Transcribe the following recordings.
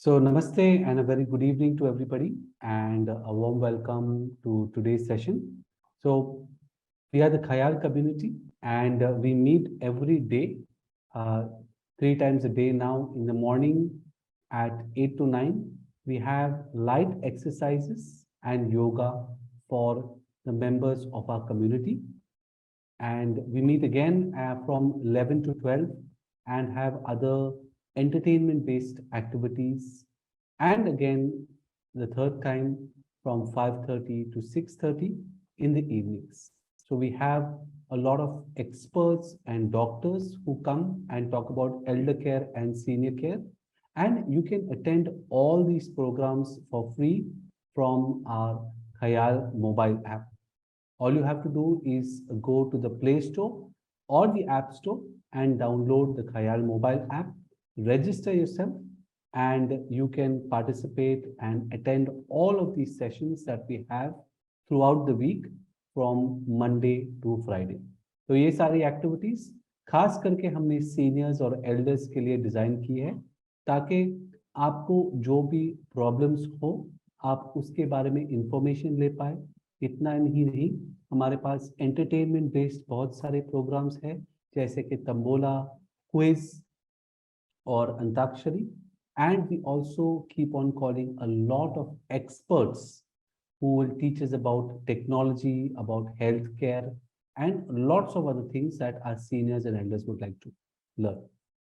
So, namaste and a very good evening to everybody, and a warm welcome to today's session. So, we are the Khayal community, and we meet every day, uh, 3 times a day now. In the morning at 8 to 9, we have light exercises and yoga for the members of our community. And we meet again from 11 to 12 and have other entertainment based activities, and again the third time from 5:30 to 6:30 in the evenings. So we have a lot of experts and doctors who come and talk about elder care and senior care, and you can attend all these programs for free from our Khayal mobile app. All you have to do is go to the Play Store or the App Store and download the Khayal mobile app, register yourself, and you can participate and attend all of these sessions that we have throughout the week from Monday to Friday. तो ये सारी activities खास करके हमने seniors और elders के लिए design की है, ताकि आपको जो भी प्रॉब्लम्स हो आप उसके बारे में इंफॉर्मेशन ले पाए। इतना ही नहीं, हमारे पास एंटरटेनमेंट बेस्ड बहुत सारे प्रोग्राम्स हैं, जैसे कि तंबोला, क्विज और antakshari, and we also keep on calling a lot of experts who will teach us about technology, about healthcare, and lots of other things that our seniors and elders would like to learn.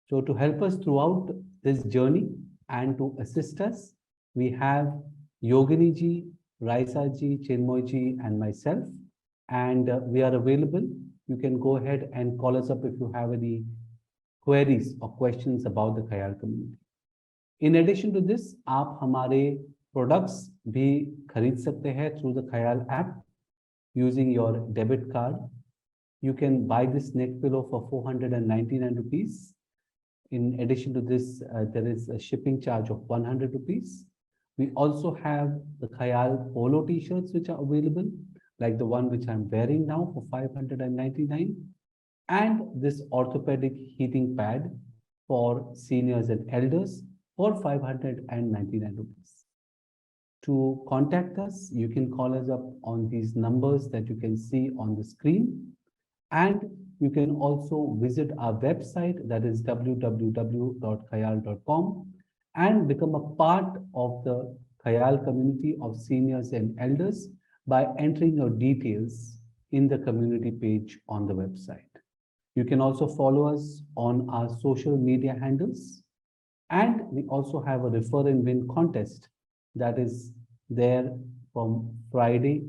So to help us throughout this journey and to assist us, we have Yogini ji, Raisa ji, Chinmoy ji, and myself. And we are available. You can go ahead and call us up if you have any queries or questions about the Khayal community. In addition to this, आप हमारे products भी खरीद सकते हैं through the Khayal app using your debit card. You can buy this neck pillow for 499 rupees. In addition to this, there is a shipping charge of 100 rupees. We also have the Khayal polo t-shirts which are available, like the one which I'm wearing now for 599, and this orthopedic heating pad for seniors and elders for 599 rupees. To contact us, you can call us up on these numbers that you can see on the screen, and you can also visit our website, that is www.khayal.com, and become a part of the Khayal community of seniors and elders by entering your details in the community page on the website. You can also follow us on our social media handles, and we also have a refer and win contest that is there from Friday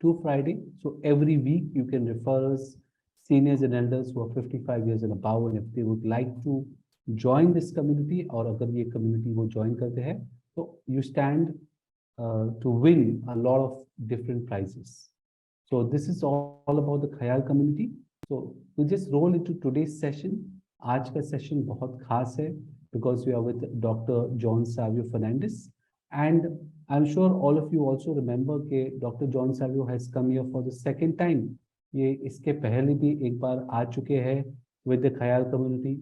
to Friday. So every week you can refer us, seniors and elders who are 55 years and above, and if they would like to join this community, or अगर ये community वो join करते हैं, so you stand to win a lot of different prizes. So this is all about the Khayal community. So we'll just roll into today's session. आज का session बहुत खास है because we are with Dr. John Savio Fernandez, and I'm sure all of you also remember that Dr. John Savio has come here for the second time. ये इसके पहले भी एक बार आ चुके हैं with the Khayal community,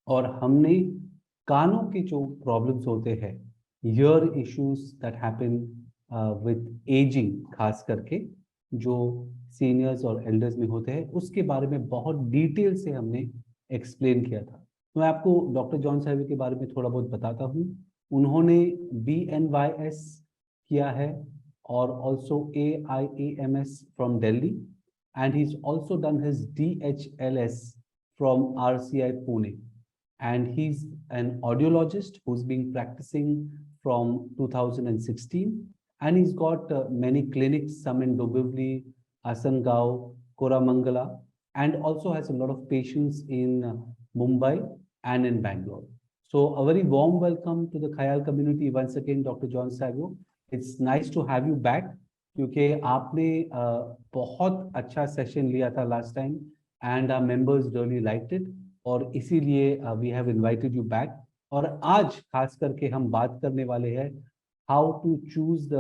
और हमने कानों के जो प्रॉब्लम्स होते हैं, year issues that happen with ageing, खास करके जो सीनियर्स और एल्डर्स में होते हैं, उसके बारे में बहुत डिटेल से हमने एक्सप्लेन किया था। तो मैं आपको डॉक्टर जॉन साहब के बारे में थोड़ा बहुत बताता हूँ। उन्होंने BNYS किया है और also AIAMS from Delhi, and he is also done his DHLS from RCI Pune, and he's an audiologist who's been practicing from 2016, and he's got many clinics, some in Dobivli, Asangao, Koramangala, and also has a lot of patients in Mumbai and in Bangalore. So a very warm welcome to the Khayal community once again, Dr. John Savio. It's nice to have you back, क्योंकि आपने बहुत अच्छा session लिया था last time, and our members really liked it, और इसीलिए we have invited you back. और आज खास करके हम बात करने वाले हैं how to choose the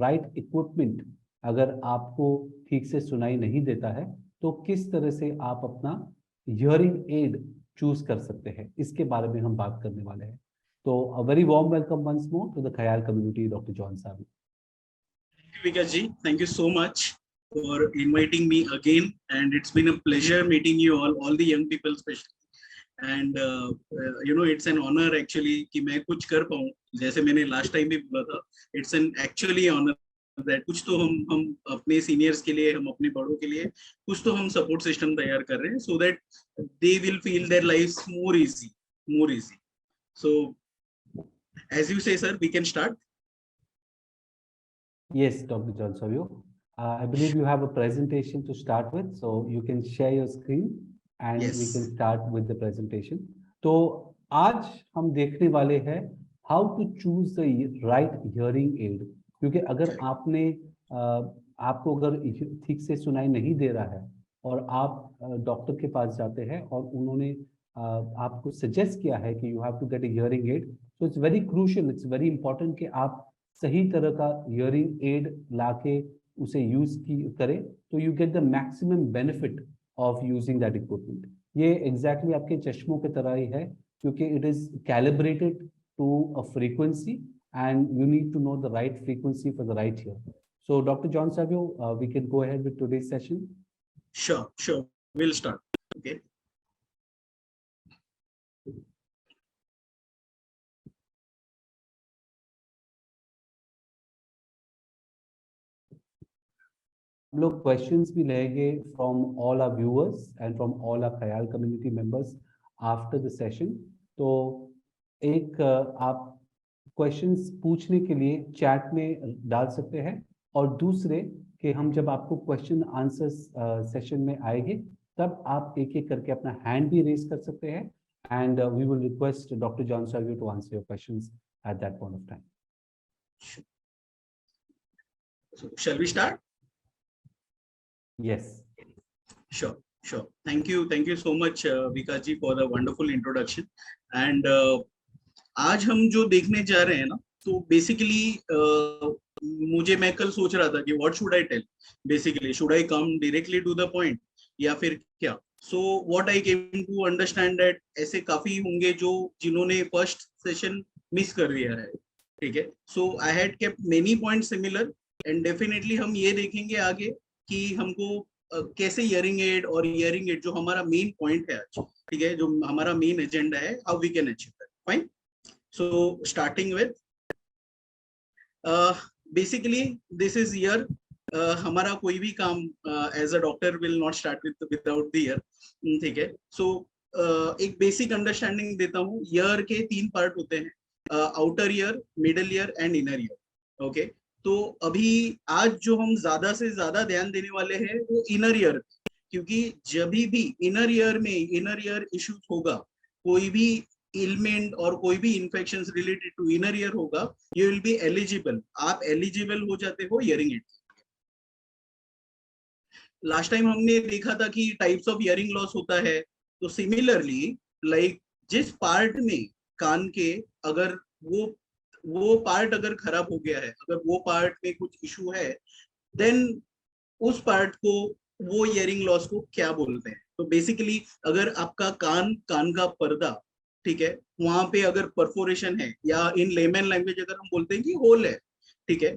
right equipment. अगर आपको ठीक से सुनाई नहीं देता है तो किस तरह से आप अपना हियरिंग एड चूज कर सकते हैं, इसके बारे में हम बात करने वाले हैं। So a very warm welcome once more to the Khayal community, Dr. John Savio. Thank you, Vikas ji. Thank you so much for inviting me again, and it's been a pleasure meeting you all the young people especially. And it's an honor actually कि मैं कुछ कर पाऊँ, जैसे मैंने last time भी बोला था, it's an actually honor that कुछ तो हम अपने seniors के लिए, हम अपने बड़ों के लिए कुछ तो हम support system तैयार कर रहे हैं, so that they will feel their lives more easy. So as you say, sir, we can start. Yes, Dr. John Savio. I believe you have a presentation to start with, so you can share your screen and Yes. we can start with the presentation. तो आज हम देखने वाले हैं how to choose the right hearing aid, क्योंकि अगर आपने आपको अगर ठीक से सुनाई नहीं दे रहा है और आप डॉक्टर के पास जाते हैं और उन्होंने आपको सजेस्ट किया है कि you have to get a hearing aid, so it's very crucial, it's very important कि आप सही तरह का हियरिंग एड लाके उसे यूज करें तो you get the maximum benefit of using that equipment. ये एग्जैक्टली आपके चश्मों की तरह ही है, क्योंकि it is calibrated to a frequency and you need to know the right frequency for the right hear. So Dr. John Savio, we can go ahead with today's session. Sure. We'll start. Okay. हम लोग questions भी लेंगे from all our viewers and from all our Khayal community members after the session. तो एक आप questions पूछने के लिए चैट में डाल सकते हैं, और दूसरे कि हम जब आपको क्वेश्चन आंसर सेशन में आएंगे तब आप एक एक करके अपना हैंड भी रेज कर सकते हैं, and we will request doctor John Savio to answer your questions at that point of time. So shall we start? Yes. Sure. Thank you so much, Vikas ji, for the wonderful introduction. And आज हम जो देखने जा रहे हैं ना, तो basically मैं कल सोच रहा था कि what should I tell? Basically, should I come directly to the point या फिर क्या? So what I came to understand that ऐसे काफी होंगे जिन्होंने फर्स्ट सेशन मिस कर दिया है, ठीक है? So I had kept many points similar, and definitely हम ये देखेंगे आगे कि हमको कैसे हियरिंग एड और हियरिंग एड जो हमारा मेन पॉइंट है आज, ठीक है, जो हमारा मेन एजेंडा है, how we can achieve that. Fine. So starting with basically this is ear. हमारा कोई भी काम as a doctor will not start without the ear, ठीक है? सो एक बेसिक अंडरस्टैंडिंग देता हूँ। ईयर के 3 पार्ट होते हैं, outer ear, middle ear and inner ear. Okay, तो अभी आज जो हम ज्यादा से ज्यादा ध्यान देने वाले हैं वो इनर ईयर, क्योंकि जब भी इनर ईयर इश्यूज होगा, कोई भी इलमेंट और कोई भी infections related to inner ear होगा, यू विल बी एलिजिबल, आप एलिजिबल हो जाते हो हियरिंग एड। लास्ट टाइम हमने देखा था कि टाइप्स ऑफ हियरिंग लॉस होता है, तो सिमिलरली लाइक जिस पार्ट में कान के अगर वो पार्ट अगर खराब हो गया है, अगर वो पार्ट में कुछ इशू है, देन उस पार्ट को, वो हियरिंग लॉस को क्या बोलते हैं? तो बेसिकली अगर आपका कान का पर्दा, ठीक है, वहां पे अगर परफोरेशन है, या इन लेमन लैंग्वेज अगर हम बोलते हैं कि होल है, ठीक है,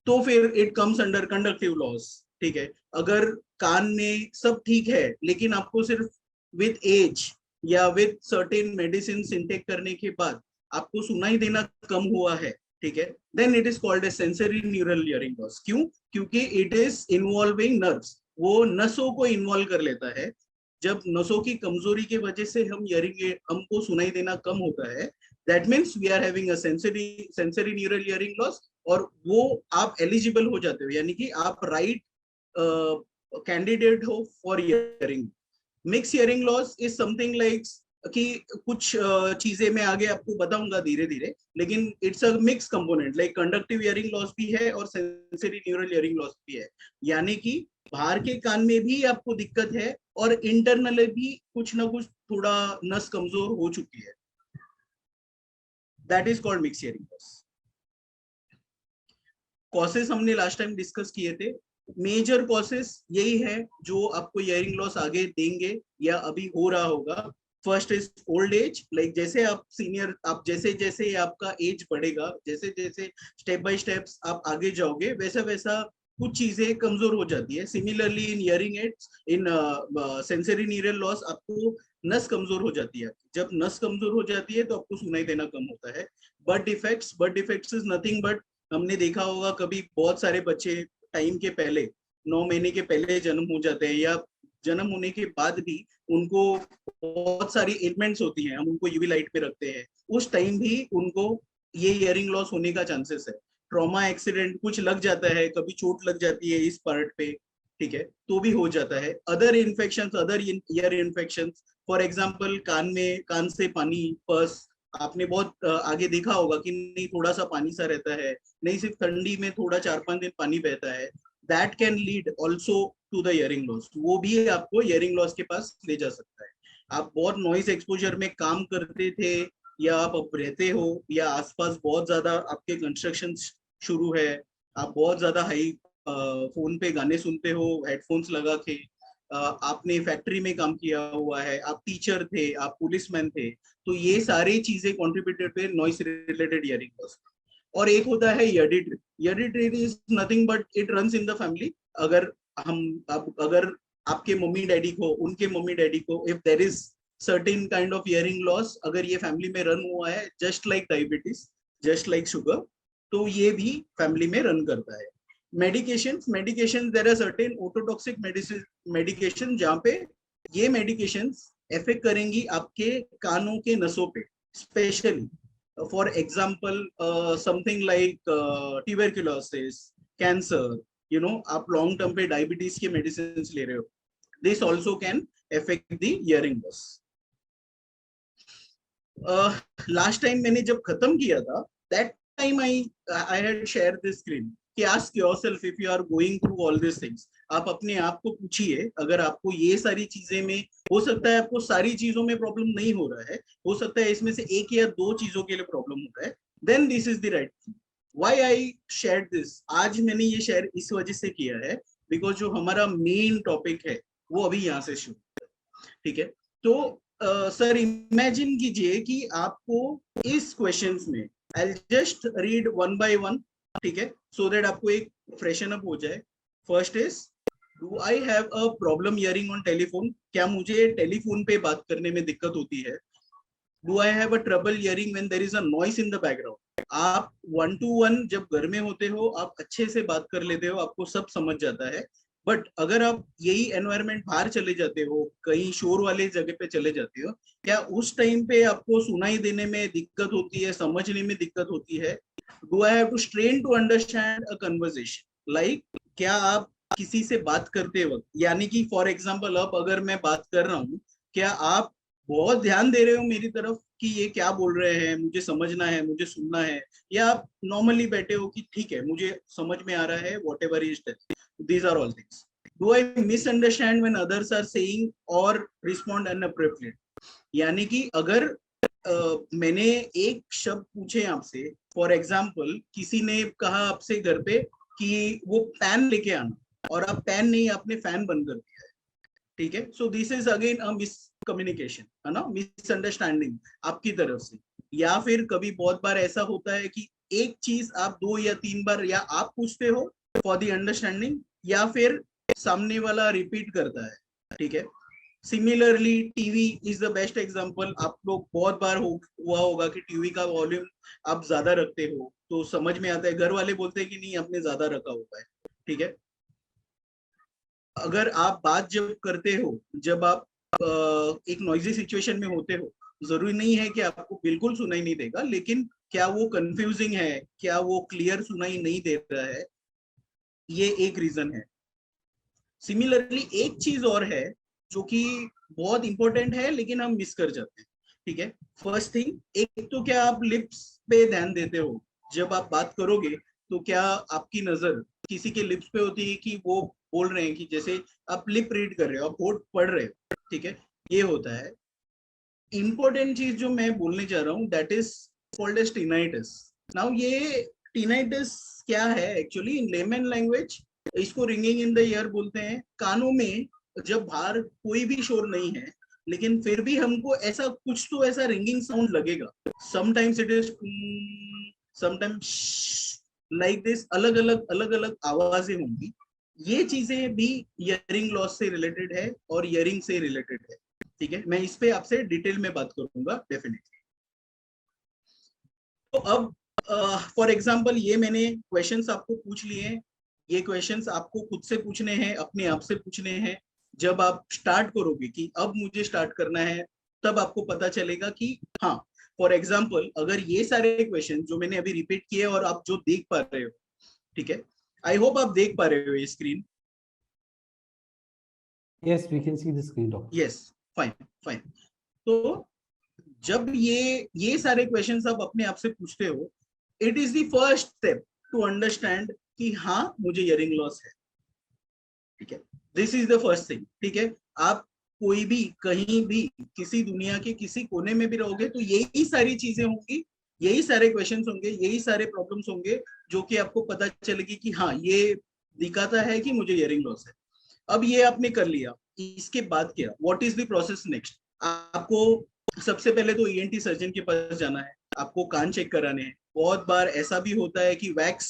तो फिर it comes under conductive loss, ठीक है। अगर कान में सब ठीक है लेकिन आपको सिर्फ विद एज या विद सर्टेन मेडिसिन इनटेक करने के बाद आपको सुनाई देना कम हुआ है, ठीक है, then it is called a sensory neural hearing loss. क्यों? क्योंकि इट इज इन्वॉल्विंग नर्व्स, वो नसों को इन्वॉल्व कर लेता है। जब नसों की कमजोरी की वजह से हमको सुनाई देना कम होता है, that means we are having a sensory neural hearing loss, और वो आप एलिजिबल हो जाते हो, यानी कि आप राइट कैंडिडेट हो for hearing. Mix hearing loss is something like कि कुछ चीजें मैं आगे आपको बताऊंगा धीरे धीरे, लेकिन it's a mix component, like conductive hearing loss भी है और सेंसरी न्यूरल हियरिंग लॉस भी है, यानी कि बाहर के कान में भी आपको दिक्कत है और इंटरनली भी कुछ ना कुछ थोड़ा नस कमजोर हो चुकी है। That is called mix hearing loss. Causes हमने लास्ट टाइम डिस्कस किए थे। मेजर कॉसेस यही है जो आपको हियरिंग लॉस आगे देंगे या अभी हो रहा होगा। First is old age, like जैसे आप सीनियर, आप जैसे जैसे आपका एज बढ़ेगा, जैसे जैसे स्टेप बाय स्टेप्स आप आगे जाओगे, वैसा वैसा कुछ चीजें कमजोर हो जाती है. Similarly in hearing aids, in sensory neural loss, आपको नस कमजोर हो जाती है. जब नस कमजोर हो जाती है तो आपको सुनाई देना कम होता है. Birth defects is nothing but, हमने देखा होगा कभी बहुत सारे बच्चे टाइम के पहले, 9 महीने के पहले जन्म हो जाते हैं, या जन्म होने के बाद भी उनको बहुत सारी एलिमेंट्स होती हैं, हम उनको यूवी लाइट पे रखते हैं, उस टाइम भी उनको ये हियरिंग लॉस होने का चांसेस है. ट्रॉमा एक्सीडेंट कुछ लग जाता है, कभी चोट लग जाती है इस पार्ट पे, ठीक है, तो भी हो जाता है. Other infection, other ear infection, for example कान में, कान से पानी, पस, आपने बहुत आगे देखा होगा कि नहीं थोड़ा सा पानी सा रहता है, नहीं सिर्फ ठंडी में थोड़ा 4-5 दिन पानी बहता है, that can lead also to the hearing loss. वो भी आपको हियरिंग लॉस के पास ले जा सकता है. आप बहुत नॉइज एक्सपोजर में काम करते थे, या आप अब रहते हो, या आसपास बहुत ज्यादा आपके कंस्ट्रक्शन शुरू है, आप बहुत ज्यादा हाई फोन पे गाने सुनते हो हेडफोन्स लगा के, आपने फैक्ट्री में काम किया हुआ है, आप टीचर थे, आप पुलिसमैन थे, तो ये सारी चीजें कॉन्ट्रीब्यूटेड थे नॉइस रिलेटेड हियरिंग लॉस. और एक होता है hereditary. Hereditary is nothing but it runs in the family. अगर हम, अगर आपके मम्मी डैडी को, उनके मम्मी डैडी को, if there is certain kind of hearing loss, अगर ये फैमिली में रन हुआ है, just like diabetes, just like sugar, तो ये भी फैमिली में रन करता है. Medication there are certain ototoxic medication, जहाँ पे ये मेडिकेशन इफेक्ट करेंगी आपके कानों के नसों पे, specially for example something like tuberculosis, cancer, you know, आप लॉन्ग टर्म पे डायबिटीज के मेडिसिन ले रहे हो, this also can affect the hearing loss. Last time मैंने जब खत्म किया था, that time I had shared this screen कि ask yourself if you are going through all these things. आप अपने आप को पूछिए, अगर आपको ये सारी चीजें में, हो सकता है आपको सारी चीजों में प्रॉब्लम नहीं हो रहा है, हो सकता है इसमें से एक या दो चीजों के लिए प्रॉब्लम हो रहा है, then this is the right thing. Why I shared this? आज मैंने ये शेयर इस वजह से किया है बिकॉज जो हमारा मेन टॉपिक है वो अभी यहाँ से शुरू, ठीक है. तो सर इमेजिन कीजिए कि आपको इस क्वेश्चंस में, I just read one by one, ठीक है, सो दैट आपको एक फ्रेशन अप हो जाए. First is, do I have a problem hearing on telephone? क्या मुझे टेलीफोन पे बात करने में दिक्कत होती है? Do I have a trouble hearing when there is a noise in the background? आप 1-to-1 जब घर में होते हो, आप अच्छे से बात कर लेते हो, आपको सब समझ जाता है, बट अगर आप यही एनवायरनमेंट बाहर चले जाते हो, कहीं शोर वाले जगह पे चले जाते हो, क्या उस टाइम पे आपको सुनाई देने में दिक्कत होती है, समझने में दिक्कत होती है? Do I have to strain to understand a conversation? Like क्या आप किसी से बात करते वक्त, यानी कि फॉर एग्जाम्पल अब अगर मैं बात कर रहा हूँ, क्या आप बहुत ध्यान दे रहे हो मेरी तरफ कि ये क्या बोल रहे हैं, मुझे समझना है, मुझे सुनना है, या आप नॉर्मली बैठे हो कि ठीक है मुझे समझ में आ रहा है, what ever is that? These are all things. Do I misunderstand when others are saying or respond inappropriately? यानी कि अगर मैंने एक शब्द पूछे आपसे, फॉर एग्जाम्पल किसी ने कहा आपसे घर पे कि वो पैन लेके आना, और आप पैन नहीं, आपने फैन बंद कर दिया है, ठीक है. सो this is again a miscommunication, है ना, मिसअंडरस्टैंडिंग आपकी तरफ से. या फिर कभी बहुत बार ऐसा होता है कि एक चीज आप 2 या 3 बार या आप पूछते हो फॉर द अंडरस्टैंडिंग, या फिर सामने वाला रिपीट करता है, ठीक है. Similarly TV is the best example. आप लोग बहुत बार हुआ होगा कि टीवी का वॉल्यूम आप ज्यादा रखते हो, तो समझ में आता है, घर वाले बोलते हैं कि नहीं आपने ज्यादा रखा हुआ है, ठीक है. अगर आप बात जब करते हो, जब आप एक नॉइजी सिचुएशन में होते हो, जरूरी नहीं है कि आपको बिल्कुल सुनाई नहीं देगा, लेकिन क्या वो कंफ्यूजिंग है, क्या वो क्लियर सुनाई नहीं दे रहा है, ये एक रीजन है. सिमिलरली एक चीज और है जो कि बहुत इंपॉर्टेंट है लेकिन हम मिस कर जाते हैं, ठीक है. फर्स्ट थिंग, एक तो क्या आप लिप्स पे ध्यान देते हो? जब आप बात करोगे तो क्या आपकी नजर किसी के लिप्स पे होती है कि वो बोल रहे हैं, कि जैसे आप लिप रीड कर रहे हो, आप होठ पढ़ रहे हो, ठीक है, ये होता है. इंपॉर्टेंट चीज जो मैं बोलने जा रहा हूँ, that is called as tinnitus. Now ये टिनाइटिस क्या है एक्चुअली इन लेमन लैंग्वेज? इसको रिंगिंग इन द ईयर बोलते हैं. कानों में जब बाहर कोई भी शोर नहीं है, लेकिन फिर भी हमको ऐसा कुछ तो ऐसा रिंगिंग साउंड लगेगा. Sometimes it is, sometimes like this, अलग अलग आवाजें होंगी. ये चीजें भी हियरिंग लॉस से रिलेटेड है और हियरिंग से रिलेटेड है. ठीक है, मैं इस पे आपसे डिटेल में बात करूंगा डेफिनेटली. तो अब फॉर एग्जांपल ये मैंने क्वेश्चंस आपको पूछ लिए हैं. ये क्वेश्चंस आपको खुद से पूछने हैं, अपने आप से पूछने हैं. जब आप स्टार्ट करोगे कि अब मुझे स्टार्ट करना है, तब आपको पता चलेगा कि हाँ, फॉर एग्जांपल अगर ये सारे क्वेश्चन जो मैंने अभी रिपीट किए और आप जो देख पा रहे हो, ठीक है, आई होप आप देख पा रहे हो ये screen. Yes, we can see the screen, doctor. Yes, fine fine. तो जब ये सारे क्वेश्चंस आप अपने आप से पूछते हो, it is the first step to understand कि हाँ, मुझे हियरिंग लॉस है. ठीक है, this is the first thing. ठीक है, आप कोई भी कहीं भी किसी दुनिया के किसी कोने में भी रहोगे तो यही सारी चीजें होंगी, यही सारे क्वेश्चंस होंगे, यही सारे प्रॉब्लम्स होंगे जो कि आपको पता चलेगी कि हाँ, ये दिखाता है कि मुझे हियरिंग लॉस है. अब ये आपने कर लिया, इसके बाद क्या, what is the process next? आपको सबसे पहले तो ईएनटी सर्जन के पास जाना है, आपको कान चेक कराने हैं. बहुत बार ऐसा भी होता है कि वैक्स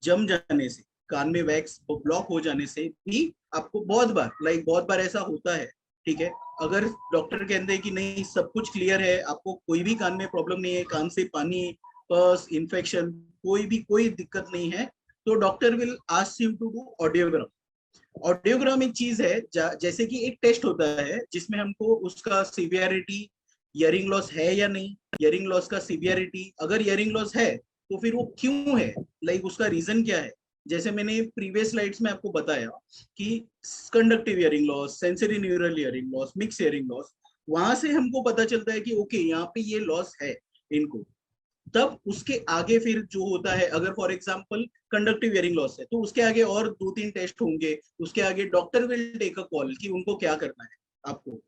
जम जाने से, कान में वैक्स ब्लॉक हो जाने से भी आपको बहुत बार ऐसा होता है. ठीक है, अगर डॉक्टर कहते हैं कि नहीं, सब कुछ क्लियर है, आपको कोई भी कान में प्रॉब्लम नहीं है, कान से पानी, पस, इन्फेक्शन, कोई दिक्कत नहीं है, तो doctor will ask you to do audiogram. Audiogram एक चीज है जैसे कि एक टेस्ट होता है जिसमें हमको उसका सिवियरिटी, हियरिंग लॉस है या नहीं, हियरिंग लॉस का सिवियरिटी, अगर हियरिंग लॉस है तो फिर वो क्यों है, लाइक उसका रीजन क्या है. जैसे मैंने प्रीवियस स्लाइड्स में आपको बताया कि conductive hearing loss, sensory neural hearing loss, mix hearing loss, वहां से हमको पता चलता है कि ओके, यहाँ पे ये लॉस है इनको. तब उसके आगे फिर जो होता है, अगर for example conductive hearing loss है तो उसके आगे और 2-3 टेस्ट होंगे. उसके आगे doctor will take a call कि उनको क्या करना है आपको.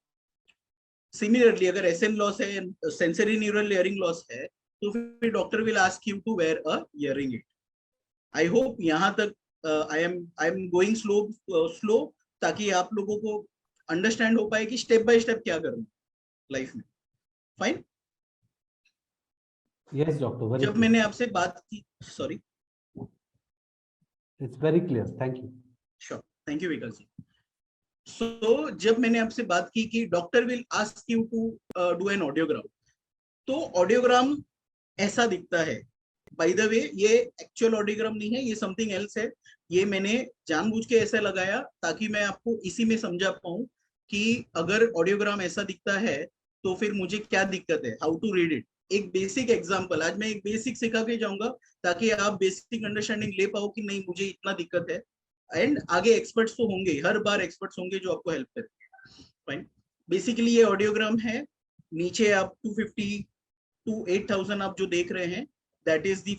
सिमिलरली अगर एसएन लॉस है, सेंसरी न्यूरल हियरिंग लॉस है, तो फिर doctor will ask you to wear a hearing aid. I hope यहाँ तक आई एम गोइंग स्लो, ताकि आप लोगों को अंडरस्टैंड हो पाए कि स्टेप बाय स्टेप क्या करना लाइफ में. फाइन. Yes, doctor. Very जब clear. मैंने आपसे बात की, sorry, It's very clear. Thank you. Sure, thank you Vikas ji. So जब मैंने आपसे बात की कि doctor will ask you to do an audiogram, तो ऑडियोग्राम ऐसा दिखता है. बाय द वे, ये एक्चुअल ऑडियोग्राम नहीं है, ये समथिंग एल्स है. ये मैंने जानबूझ के ऐसा लगाया ताकि मैं आपको इसी में समझा पाऊं कि अगर ऑडियोग्राम ऐसा दिखता है तो फिर मुझे क्या दिक्कत है, हाउ टू रीड इट. एक बेसिक एग्जांपल, आज मैं एक बेसिक सिखा के जाऊंगा ताकि आप बेसिक अंडरस्टैंडिंग ले पाओ कि नहीं, मुझे इतना दिक्कत है. एंड आगे एक्सपर्ट्स तो होंगे, हर बार एक्सपर्ट्स होंगे जो आपको हेल्प करेंगे. फाइन. बेसिकली ये ऑडियोग्राम है. नीचे आप 250 टू 8000 आप जो देख रहे हैं, दैट इज द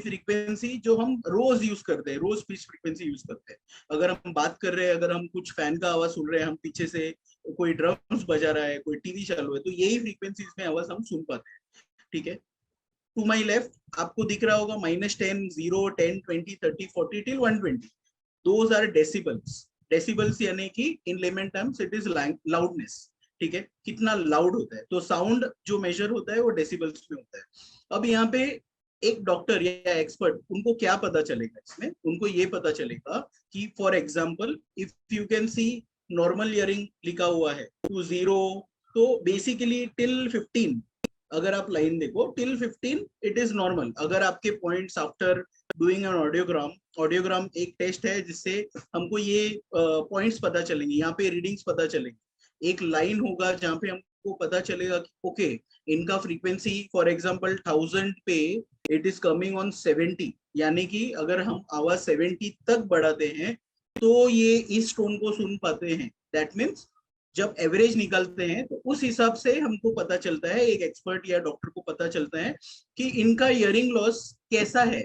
फ्रीक्वेंसी जो हम रोज यूज करते हैं, रोज पिच फ्रीक्वेंसी यूज करते हैं. अगर हम बात कर रहे हैं, अगर हम कुछ फैन का आवाज सुन रहे हैं, हम पीछे से कोई ड्रम्स बजा रहा है, कोई टीवी चालू है, तो यही फ्रीक्वेंसी में आवाज हम सुन पाते हैं. ठीक है, टू माई लेफ्ट आपको दिख रहा होगा -10, 0, 10, 20, 30, 40 till 120. Those are decibels. Decibels यानी कि in layman terms it is loudness. ठीक है, कितना लाउड होता है, तो साउंड जो मेजर होता है वो डेसिबल्स में होता है. अब यहाँ पे एक डॉक्टर या एक्सपर्ट, उनको क्या पता चलेगा इसमें, उनको ये पता चलेगा कि for example if you can C normal hearing लिखा हुआ है टू 0, तो बेसिकली टिल 15, अगर आप लाइन देखो टिल 15 इट इज नॉर्मल. अगर आपके points after doing an audiogram एक टेस्ट है जिससे हमको ये पॉइंट्स पता चलेंगे, यहाँ पे रीडिंग्स पता चलेंगे. एक लाइन होगा जहाँ पे हमको पता चलेगा कि ओके, इनका फ्रीक्वेंसी फॉर एग्जांपल 1000 पे इट इज कमिंग ऑन 70, यानी कि अगर हम आवाज 70 तक बढ़ाते हैं तो ये इस टोन को सुन पाते हैं. दैट मीन्स जब एवरेज निकालते हैं तो उस हिसाब से हमको पता चलता है, एक एक्सपर्ट या डॉक्टर को पता चलता है कि इनका हियरिंग लॉस कैसा है.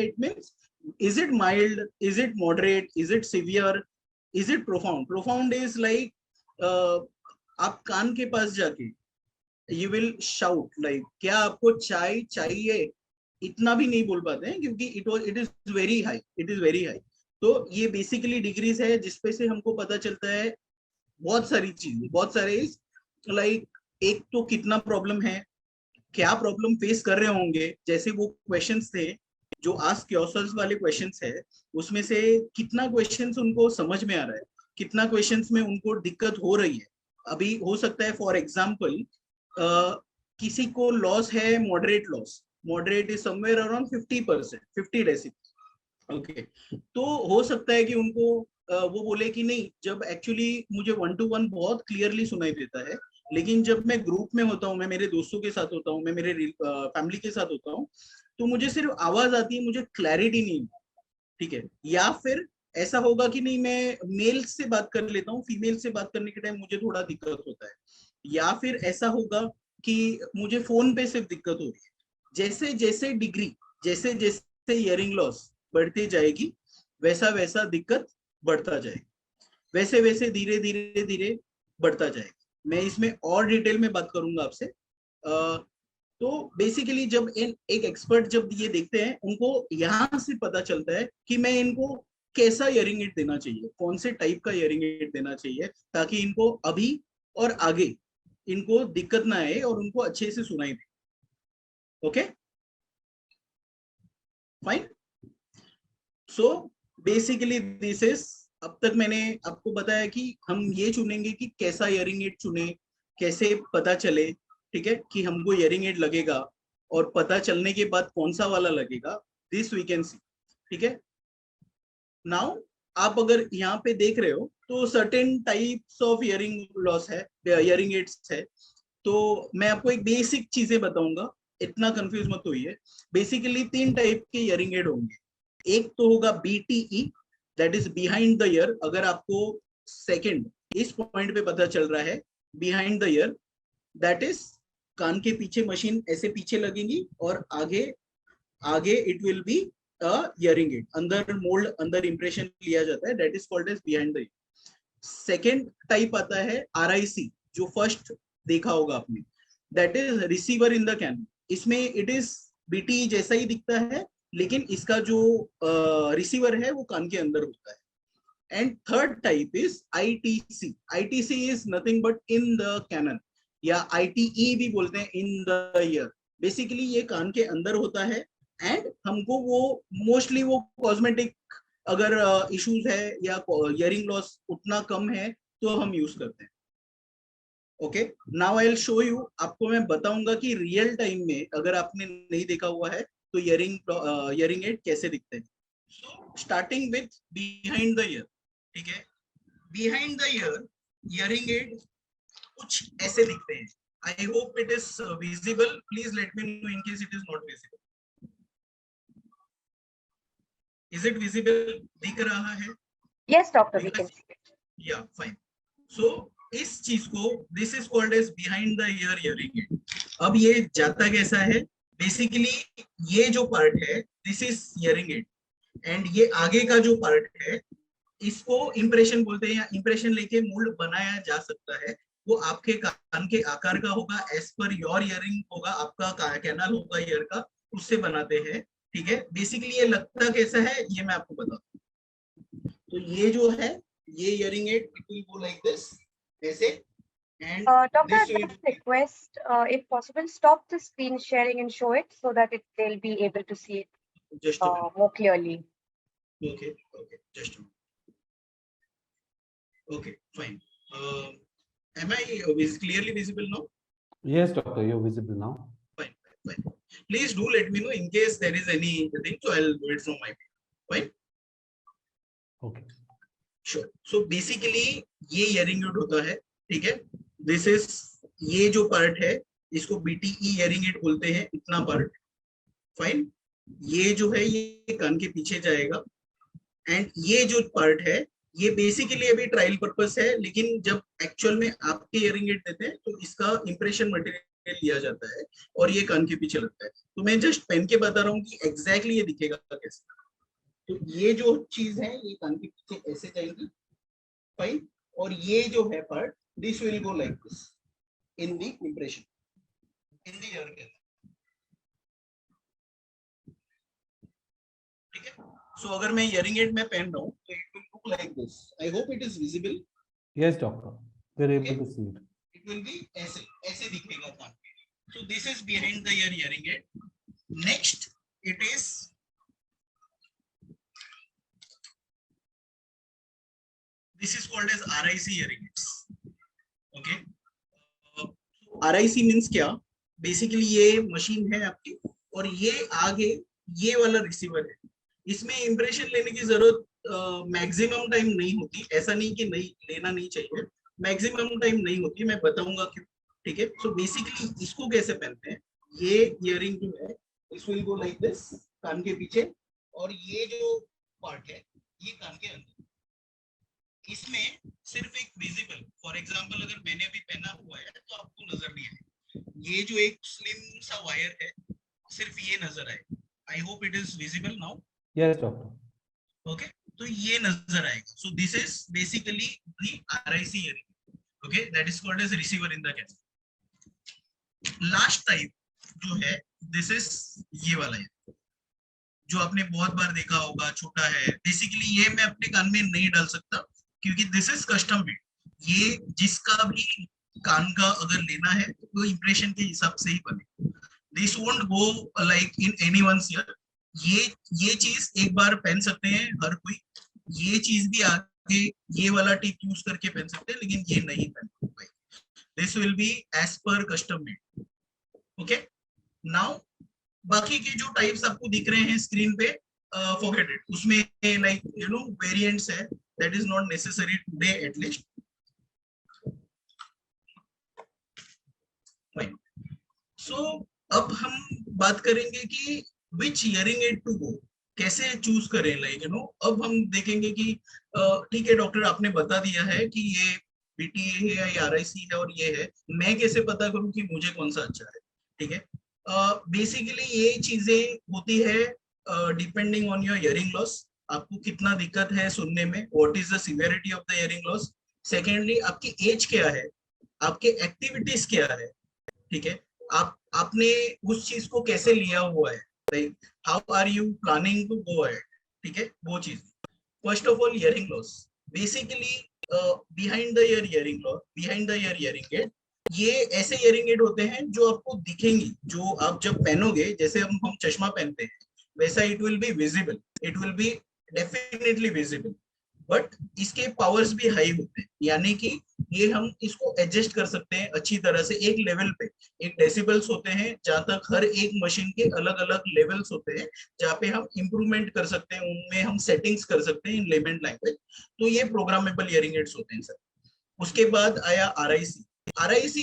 It means is it mild, is it moderate, is it severe, is it profound. Profound is like आप कान के पास जाके यू विल शाउट लाइक क्या आपको चाय चाहिए, इतना भी नहीं बोल पाते हैं क्योंकि इट इज वेरी हाई. तो ये बेसिकली डिग्रीज है जिसपे से हमको पता चलता है बहुत सारी चीजें, बहुत सारे लाइक एक तो कितना प्रॉब्लम है, क्या प्रॉब्लम फेस कर रहे होंगे, जैसे वो क्वेश्चंस थे जो आस्क योरसेल्फ वाले क्वेश्चंस है, उसमें से कितना क्वेश्चंस उनको समझ में आ रहा है, कितना क्वेश्चंस में उनको दिक्कत हो रही है। अभी हो सकता है फॉर एग्जांपल किसी को लॉस है moderate loss, moderate is somewhere around 50%, 50 decibel, okay. तो हो सकता है कि उनको वो बोले कि नहीं, जब एक्चुअली मुझे 1 to 1 बहुत क्लियरली सुनाई देता है, लेकिन जब मैं ग्रुप में होता हूँ, मैं मेरे दोस्तों के साथ होता हूँ, मैं मेरे फैमिली के साथ होता हूँ, तो मुझे सिर्फ आवाज आती है, मुझे क्लैरिटी नहीं, ठीक है। या फिर ऐसा होगा कि नहीं, मैं मेल से बात कर लेता हूँ, फीमेल से बात करने के टाइम मुझे थोड़ा दिक्कत होता है। या फिर ऐसा होगा कि मुझे फोन पे सिर्फ दिक्कत हो रही है। जैसे जैसे डिग्री, जैसे जैसे हियरिंग लॉस बढ़ती जाएगी, वैसा वैसा दिक्कत बढ़ता जाएगा, वैसे वैसे धीरे धीरे धीरे बढ़ता जाएगा। मैं इसमें और डिटेल में बात करूंगा आपसे। तो बेसिकली जब एक एक्सपर्ट जब ये देखते हैं, उनको यहाँ से पता चलता है कि मैं इनको कैसा हियरिंग एड देना चाहिए, कौन से टाइप का हियरिंग एड देना चाहिए, ताकि इनको अभी और आगे इनको दिक्कत ना आए और उनको अच्छे से सुनाई दे। Okay, fine. So basically this is, अब तक मैंने आपको बताया कि हम ये चुनेंगे कि कैसा हियरिंग एड चुने, कैसे पता चले, ठीक है, कि हमको हियरिंग एड लगेगा, और पता चलने के बाद कौन सा वाला लगेगा, दिस वी कैन सी, ठीक है। नाउ आप अगर यहाँ पे देख रहे हो तो certain types of hearing loss है, हियरिंग एड्स है। तो मैं आपको एक बेसिक चीजें बताऊंगा, इतना कंफ्यूज मत होइए। बेसिकली 3 टाइप के हियरिंग एड होंगे। एक तो होगा BTE, that is behind the year. अगर आपको सेकंड इस पॉइंट पे पता चल रहा है behind the ear, that is कान के पीछे मशीन ऐसे पीछे लगेंगी और आगे आगे it will be hearing aid, अंदर मोल्ड, अंदर इंप्रेशन लिया जाता है, that is called as behind the ear. Second type आता है आरआईसी, जो फर्स्ट देखा होगा आपने, that is receiver in the canal. इसमें इट इज बीटी जैसा ही दिखता है, लेकिन इसका जो रिसीवर है वो कान के अंदर होता है। And third type is ITC. ITC is nothing but in the canal, या आईटीई भी बोलते हैं, इन द ईयर। बेसिकली ये कान के अंदर होता है, एंड हमको वो मोस्टली वो कॉस्मेटिक अगर इश्यूज है या हियरिंग लॉस उतना कम है तो हम यूज करते हैं। Okay, now I will show you, आपको मैं बताऊंगा कि रियल टाइम में अगर आपने नहीं देखा हुआ है तो हियरिंग एड कैसे दिखते हैं। So starting with behind the ear, ठीक है। Behind the ear hearing add कुछ ऐसे दिखते हैं। आई hope it is visible, please let me know in case it is not visible. Is it visible, दिख रहा है? Yes, doctor, we can see it. या फाइन। सो इस चीज को, this is called as behind the ear hearing aid. अब ये जाता कैसा है, बेसिकली ये जो पार्ट है this is hearing aid, and ये आगे का जो पार्ट है इसको इंप्रेशन बोलते हैं, या इंप्रेशन लेके मोल्ड बनाया जा सकता है। वो आपके कान के आकार का होगा, एज पर योर हियरिंग होगा, आपका कैनाल होगा ईयर का, उससे बनाते हैं, ठीक है। बेसिकली ये लगता कैसा है ये मैं आपको बताता हूँ। तो ये जो है ये hearing aid, it will go like this, ऐसे, and Doctor, this just request, if possible, stop the screen sharing and show it so that they'll be able to see it just more clearly. Okay, okay, just okay, fine. am I clearly visible now? Yes, doctor, you're visible now. Fine, fine. Please do let me know in case there is anything, so I'll do it from my end. Fine. Okay. Sure. So basically ये hearing add होता है, ठीक है। This is, ये जो part है इसको BTE hearing aid बोलते हैं, इतना पार्ट, फाइन। ये जो है ये कान के पीछे जाएगा, एंड ये जो पार्ट है ये बेसिकली अभी ट्रायल पर्पस है, लेकिन जब एक्चुअल में आपके हियरिंग एड देते हैं तो इसका इंप्रेशन मटेरियल लिया जाता है और ये कान के पीछे लगता है। तो मैं जस्ट पेन के बता रहा हूँ कि एग्जैक्टली ये दिखेगा कैसे। तो ये जो चीज है ये कान के पीछे ऐसे जाएगी, फाइन, और ये जो है part this will go like this in the impression in the year के, ठीक है। सो अगर मैं हियरिंग एड में पहन रहा हूँ तो it will look like this. I hope it is visible. Yes, doctor. we're able to see it. It will be ऐसे ऐसे दिखेगा कान पे. So this is behind the ear hearing aid. Next, it is this is called as RIC hearing aids. Okay. RIC means क्या? Basically ये machine है आपकी और ये आगे ये वाला रिसीवर है. इसमें इंप्रेशन लेने की जरूरत मैक्सिमम टाइम नहीं होती. ऐसा नहीं कि नहीं लेना नहीं चाहिए, मैक्सिमम टाइम नहीं होती. मैं बताऊंगा क्यों. ठीक है. सो बेसिकली इसको कैसे पहनते हैं. ये इयरिंग जो है इस विल गो लाइक दिस कान के पीछे, और ये जो पार्ट है ये कान के अंदर. इसमें सिर्फ एक विजिबल, फॉर एग्जांपल अगर मैंने अभी पहना हुआ है तो आपको नजर नहीं आएगा. ये जो एक स्लिम सा वायर है सिर्फ ये नजर आएगा. I hope it is visible now. Yes, doctor. Okay. तो ये नजर आएगा. So this is basically the RIC hearing. Okay, that is called as receiver in the canal. Last type जो है दिस इज ये वाला है जो आपने बहुत बार देखा होगा. छोटा है. बेसिकली ये मैं अपने कान में नहीं डाल सकता क्योंकि दिस इज कस्टम मेड. ये जिसका भी कान का अगर लेना है तो इंप्रेशन के हिसाब से ही बने. This won't go like in anyone's year. ये चीज एक बार पहन सकते हैं हर कोई. ये चीज भी आगे ये वाला टिप यूज करके पहन सकते हैं, लेकिन ये नहीं पहन सकते. This will be as per custom made. Okay. Now बाकी के जो टाइप्स आपको दिख रहे हैं स्क्रीन पे, फॉरगेट इट. उसमें लाइक यू नो वेरिएंट्स है. That is not necessary today at least. Fine. So अब हम बात करेंगे कि which hearing aid to go, कैसे चूज करें. लाइक यू नो अब हम देखेंगे कि ठीक है डॉक्टर आपने बता दिया है कि ये BTA है या ये RIC है और ये है. मैं कैसे पता करूं कि मुझे कौन सा अच्छा है. ठीक है. बेसिकली ये चीजें होती है depending on your hearing loss. आपको कितना दिक्कत है सुनने में, what is the severity of the hearing loss. Secondly आपकी एज क्या है, आपके एक्टिविटीज क्या है. ठीक है. आपने उस चीज को कैसे लिया हुआ है. Like, how are you planning to go ahead? ठीक है. वो चीज. First of all, hearing loss. Basically, behind the ear hearing loss, behind the ear hearing aid, ये ऐसे hearing aid होते हैं जो आपको दिखेंगी, जो आप जब पहनोगे, जैसे हम चश्मा पहनते हैं वैसा it will be visible. It will be definitely visible. But इसके पावर्स भी हाई होते हैं, यानी कि ये हम इसको एडजस्ट कर सकते हैं अच्छी तरह से. एक लेवल पे एक डेसिबल्स होते हैं जहां तक हर एक मशीन के अलग अलग लेवल्स होते हैं जहां पे हम इंप्रूवमेंट कर सकते हैं. उनमें हम सेटिंग्स कर सकते हैं इन लेमन लैंग्वेज. तो ये प्रोग्रामेबल हियरिंग एड्स होते हैं सर. उसके बाद आया RIC. RIC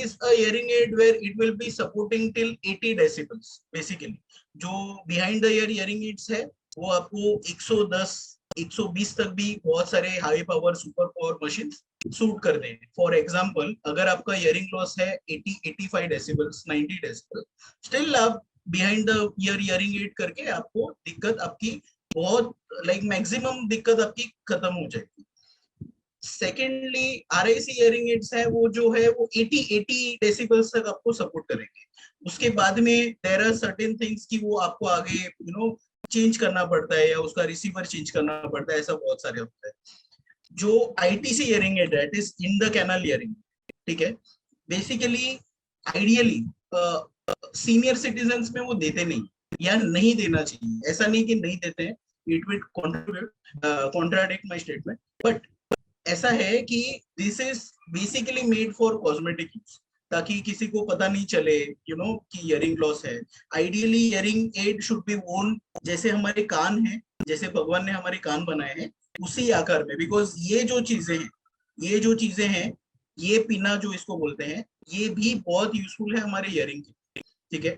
is a hearing aid where it will be supporting till 80 decibels. Basically जो behind the ear hearing aids है वो आपको 110 120 तक भी बहुत सारे high power super power machine suit कर दें. फॉर एग्जांपल अगर आपका हियरिंग लॉस है 80-85 डेसिबल्स 90 डेसिबल, स्टिल आप behind the ear hearing aid करके आपको दिक्कत आपकी बहुत लाइक मैक्सिमम दिक्कत आपकी खत्म हो जाएगी. सेकेंडली RIC हियरिंग एड्स है वो जो है वो 80 डेसिबल्स तक आपको सपोर्ट करेंगे. उसके बाद में देयर आर सर्टेन थिंग्स कि वो आपको आगे यू नो चेंज करना पड़ता है या उसका रिसीवर चेंज करना पड़ता है. ऐसा बहुत सारे होता है. जो ITC हियरिंग एड है, it is in the canal hearing. ठीक है. बेसिकली आइडियली सीनियर सिटीजन्स में वो देते नहीं या नहीं देना चाहिए. ऐसा नहीं कि नहीं देते हैं, it will contradict my statement. But ऐसा है कि this is basically made for cosmetic use, ताकि किसी को पता नहीं चले यू नो कि हियरिंग लॉस है. Ideally hearing aid should be worn जैसे हमारे कान हैं, जैसे भगवान ने हमारे कान बनाए हैं उसी आकार में. बिकॉज ये जो चीजें हैं ये पिना जो इसको बोलते हैं ये भी बहुत यूजफुल है हमारे हियरिंग के. ठीक है.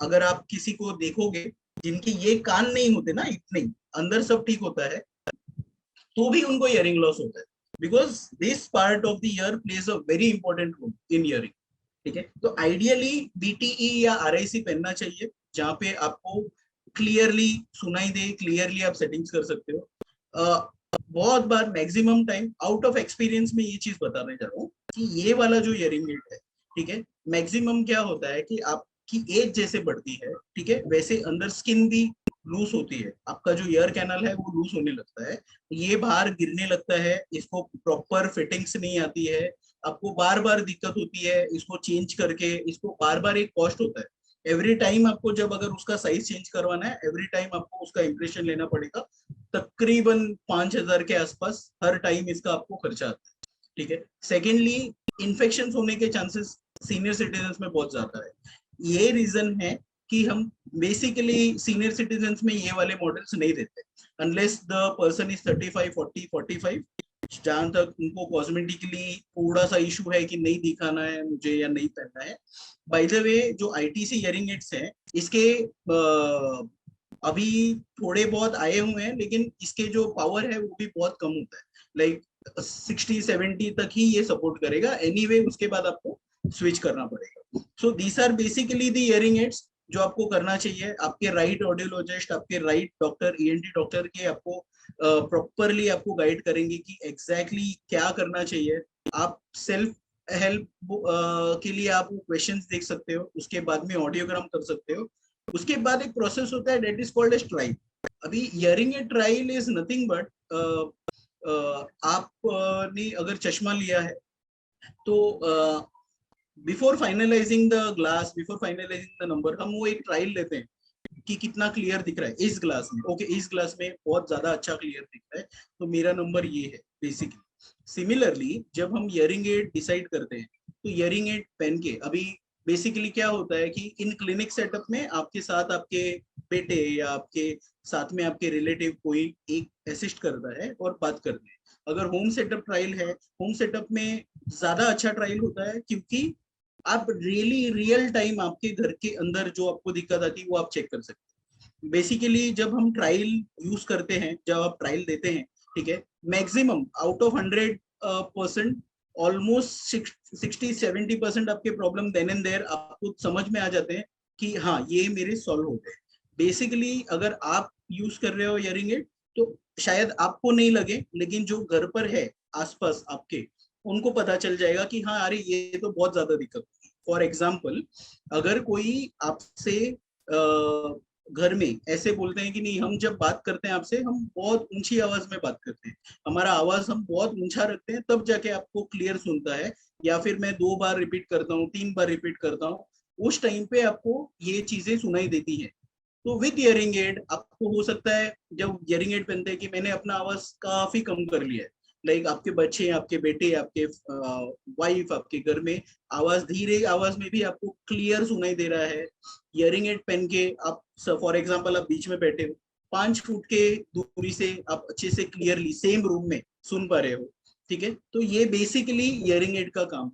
अगर आप किसी को देखोगे जिनके ये कान नहीं होते ना, इतने अंदर सब ठीक होता है, तो भी उनको हियरिंग लॉस होता है. Because this part of the ear plays a very important role in hearing. ठीक है. तो आइडियली BTE या RIC पहनना चाहिए जहाँ पे आपको क्लियरली सुनाई दे, क्लियरली आप सेटिंग्स कर सकते हो. बहुत बार maximum time out of experience में ये चीज बताने जा रहा हूँ कि ये वाला जो हियरिंग एड है, ठीक है, मैक्सिमम क्या होता है कि आपकी एज जैसे बढ़ती है, ठीक है, वैसे अंदर स्किन भी लूज होती है, आपका जो ईयर कैनल है वो लूज होने लगता है, ये बाहर गिरने लगता है, इसको प्रॉपर फिटिंग्स नहीं आती है, आपको बार बार दिक्कत होती है, इसको चेंज करके इसको बार बार एक कॉस्ट होता है। एवरी टाइम आपको जब अगर उसका साइज चेंज करवाना है, एवरी टाइम आपको उसका इंप्रेशन लेना पड़ेगा, तकरीबन 5,000 के आसपास हर टाइम इसका आपको खर्चा आता है। ठीक है। सेकेंडली, इन्फेक्शन होने के चांसेस सीनियर सिटीजन में बहुत ज्यादा है। ये रीजन है कि हम बेसिकली सीनियर सिटीजन में ये वाले मॉडल्स नहीं देते अनलेस द पर्सन इज 35, 40, 45, जहां तक उनको कॉस्मेटिकली थोड़ा सा इशू है कि नहीं दिखाना है मुझे या नहीं पहनना है। बाय द वे, जो आईटीसी इयरिंग एड्स है, इसके अभी थोड़े बहुत आए हुए हैं, लेकिन इसके जो पावर है वो भी बहुत कम होता है, लाइक 60-70 तक ही ये सपोर्ट करेगा, एनीवे उसके बाद आपको स्विच करना पड़ेगा। So these are basically the hearing aids जो आपको करना चाहिए। आपके राइट ऑडियोलॉजिस्ट, आपके राइट डॉक्टर, ईएनटी डॉक्टर के आपको प्रॉपरली आपको गाइड करेंगे कि एग्जैक्टली क्या करना चाहिए। आप सेल्फ हेल्प के लिए आप क्वेश्चंस देख सकते हो, उसके बाद में ऑडियोग्राम कर सकते हो। उसके बाद एक प्रोसेस होता है that is called as trial. अभी hearing a trial is nothing but आपने अगर चश्मा लिया है तो before finalising the glass, before finalising the number, हम वो एक ट्रायल लेते हैं कि कितना क्लियर दिख रहा है इस ग्लास में। ओके, इस ग्लास में बहुत ज्यादा अच्छा क्लियर दिख रहा है, तो मेरा नंबर ये है बेसिकली। सिमिलरली जब हम इयरिंग एड डिसाइड करते हैं तो इयरिंग एड पहन के, अभी बेसिकली क्या होता है कि इन क्लिनिक सेटअप में आपके साथ आपके बेटे या आपके साथ में आपके रिलेटिव कोई एक असिस्ट करता है और बात करते हैं। अगर होम सेटअप ट्रायल है, होम सेटअप में ज्यादा अच्छा ट्रायल होता है, क्योंकि आप रियल टाइम आपके घर के अंदर जो आपको दिक्कत आती है वो आप चेक कर सकते हैं। बेसिकली जब हम ट्रायल यूज करते हैं, जब आप ट्रायल देते हैं, ठीक है, मैक्सिमम आउट ऑफ 100% ऑलमोस्ट 60-70% आपके प्रॉब्लम देन एंड देयर आपको समझ में आ जाते हैं कि हाँ ये मेरे सॉल्व हो गए। बेसिकली अगर आप यूज कर रहे हो इयरिंग एड तो शायद आपको नहीं लगे, लेकिन जो घर पर है आसपास आपके, उनको पता चल जाएगा कि हाँ अरे ये तो बहुत ज्यादा दिक्कत होगी। फॉर एग्जाम्पल, अगर कोई आपसे घर में ऐसे बोलते हैं कि नहीं, हम जब बात करते हैं आपसे हम बहुत ऊंची आवाज में बात करते हैं, हमारा आवाज हम बहुत ऊंचा रखते हैं, तब जाके आपको क्लियर सुनता है, या फिर मैं 2 बार रिपीट करता हूँ, 3 बार रिपीट करता हूँ, उस टाइम पे आपको ये चीजें सुनाई देती है। तो विद इयरिंग एड आपको हो सकता है, जब इयरिंग एड पहनते हैं, कि मैंने अपना आवाज काफी कम कर लिया है, लाइक आपके बच्चे, आपके बेटे, आपके वाइफ, आपके घर में आवाज, धीरे आवाज में भी आपको क्लियर सुनाई दे रहा है। इयरिंग एड पहन के आप, फॉर एग्जांपल आप बीच में बैठे हो, 5 फुट के दूरी से आप अच्छे से क्लियरली सेम रूम में सुन पा रहे हो, ठीक है, तो ये बेसिकली इयरिंग एड का काम,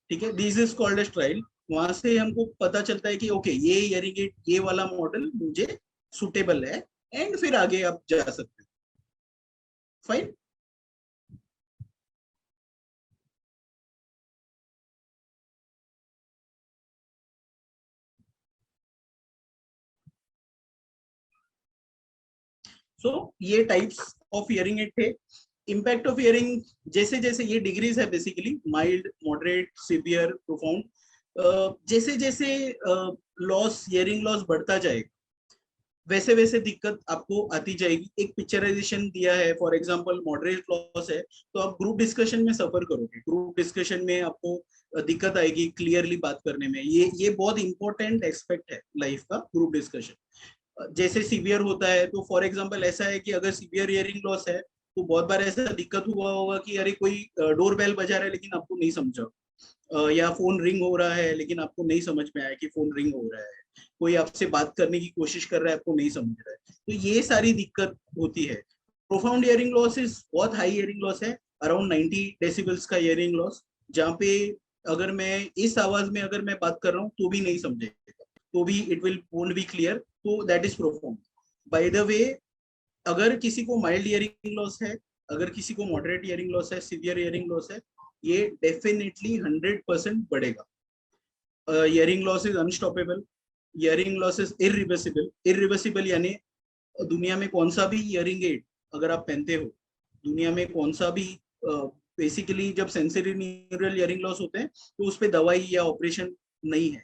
ठीक है। This is called as trial. वहां से हमको पता चलता है कि ओके ये इयरिंग एड, ये वाला मॉडल मुझे सुटेबल है, एंड फिर आगे आप जा सकते हो। फाइन। सो ये टाइप्स ऑफ इयरिंग एड थे। इम्पैक्ट ऑफ इयरिंग, जैसे जैसे ये डिग्रीज है basically, mild, moderate, severe, profound, जैसे जैसे लॉस, इयरिंग लॉस बढ़ता जाएगा, वैसे वैसे दिक्कत आपको आती जाएगी। एक पिक्चराइजेशन दिया है, फॉर एग्जांपल मॉडरेट लॉस है तो आप ग्रुप डिस्कशन में सफर करोगे, ग्रुप डिस्कशन में आपको दिक्कत आएगी क्लियरली बात करने में। ये बहुत इंपॉर्टेंट एस्पेक्ट है लाइफ का, ग्रुप डिस्कशन। जैसे सीवियर होता है तो फॉर एग्जांपल ऐसा है कि अगर सीवियर हियरिंग लॉस है तो बहुत बार ऐसा दिक्कत हुआ होगा कि अरे कोई डोर बेल बजा रहा है लेकिन आपको नहीं समझा, या फोन रिंग हो रहा है लेकिन आपको नहीं समझ में आया कि फोन रिंग हो रहा है, कोई आपसे बात करने की कोशिश कर रहा है, आपको नहीं समझ रहा है, तो ये सारी दिक्कत होती है। प्रोफाउंड हियरिंग लॉस इज बहुत हाई हियरिंग लॉस है, अराउंड 90 डेसिबल्स का हियरिंग लॉस, जहाँ पे अगर मैं इस आवाज में अगर मैं बात कर रहा हूँ तो भी नहीं समझेगा, तो भी it will won't be clear, तो that is profound. By the way, अगर किसी को माइल्ड हियरिंग लॉस है, अगर किसी को मॉडरेट हियरिंग लॉस है, सीवियर हियरिंग लॉस है, ये डेफिनेटली 100% बढ़ेगा। Hearing loss is unstoppable, hearing loss is irreversible. Irreversible यानी दुनिया में कौन सा भी हियरिंग एड अगर आप पहनते हो, दुनिया में कौन सा भी, बेसिकली जब सेंसरी न्यूरल हियरिंग लॉस होते हैं तो उस पर दवाई या ऑपरेशन नहीं है,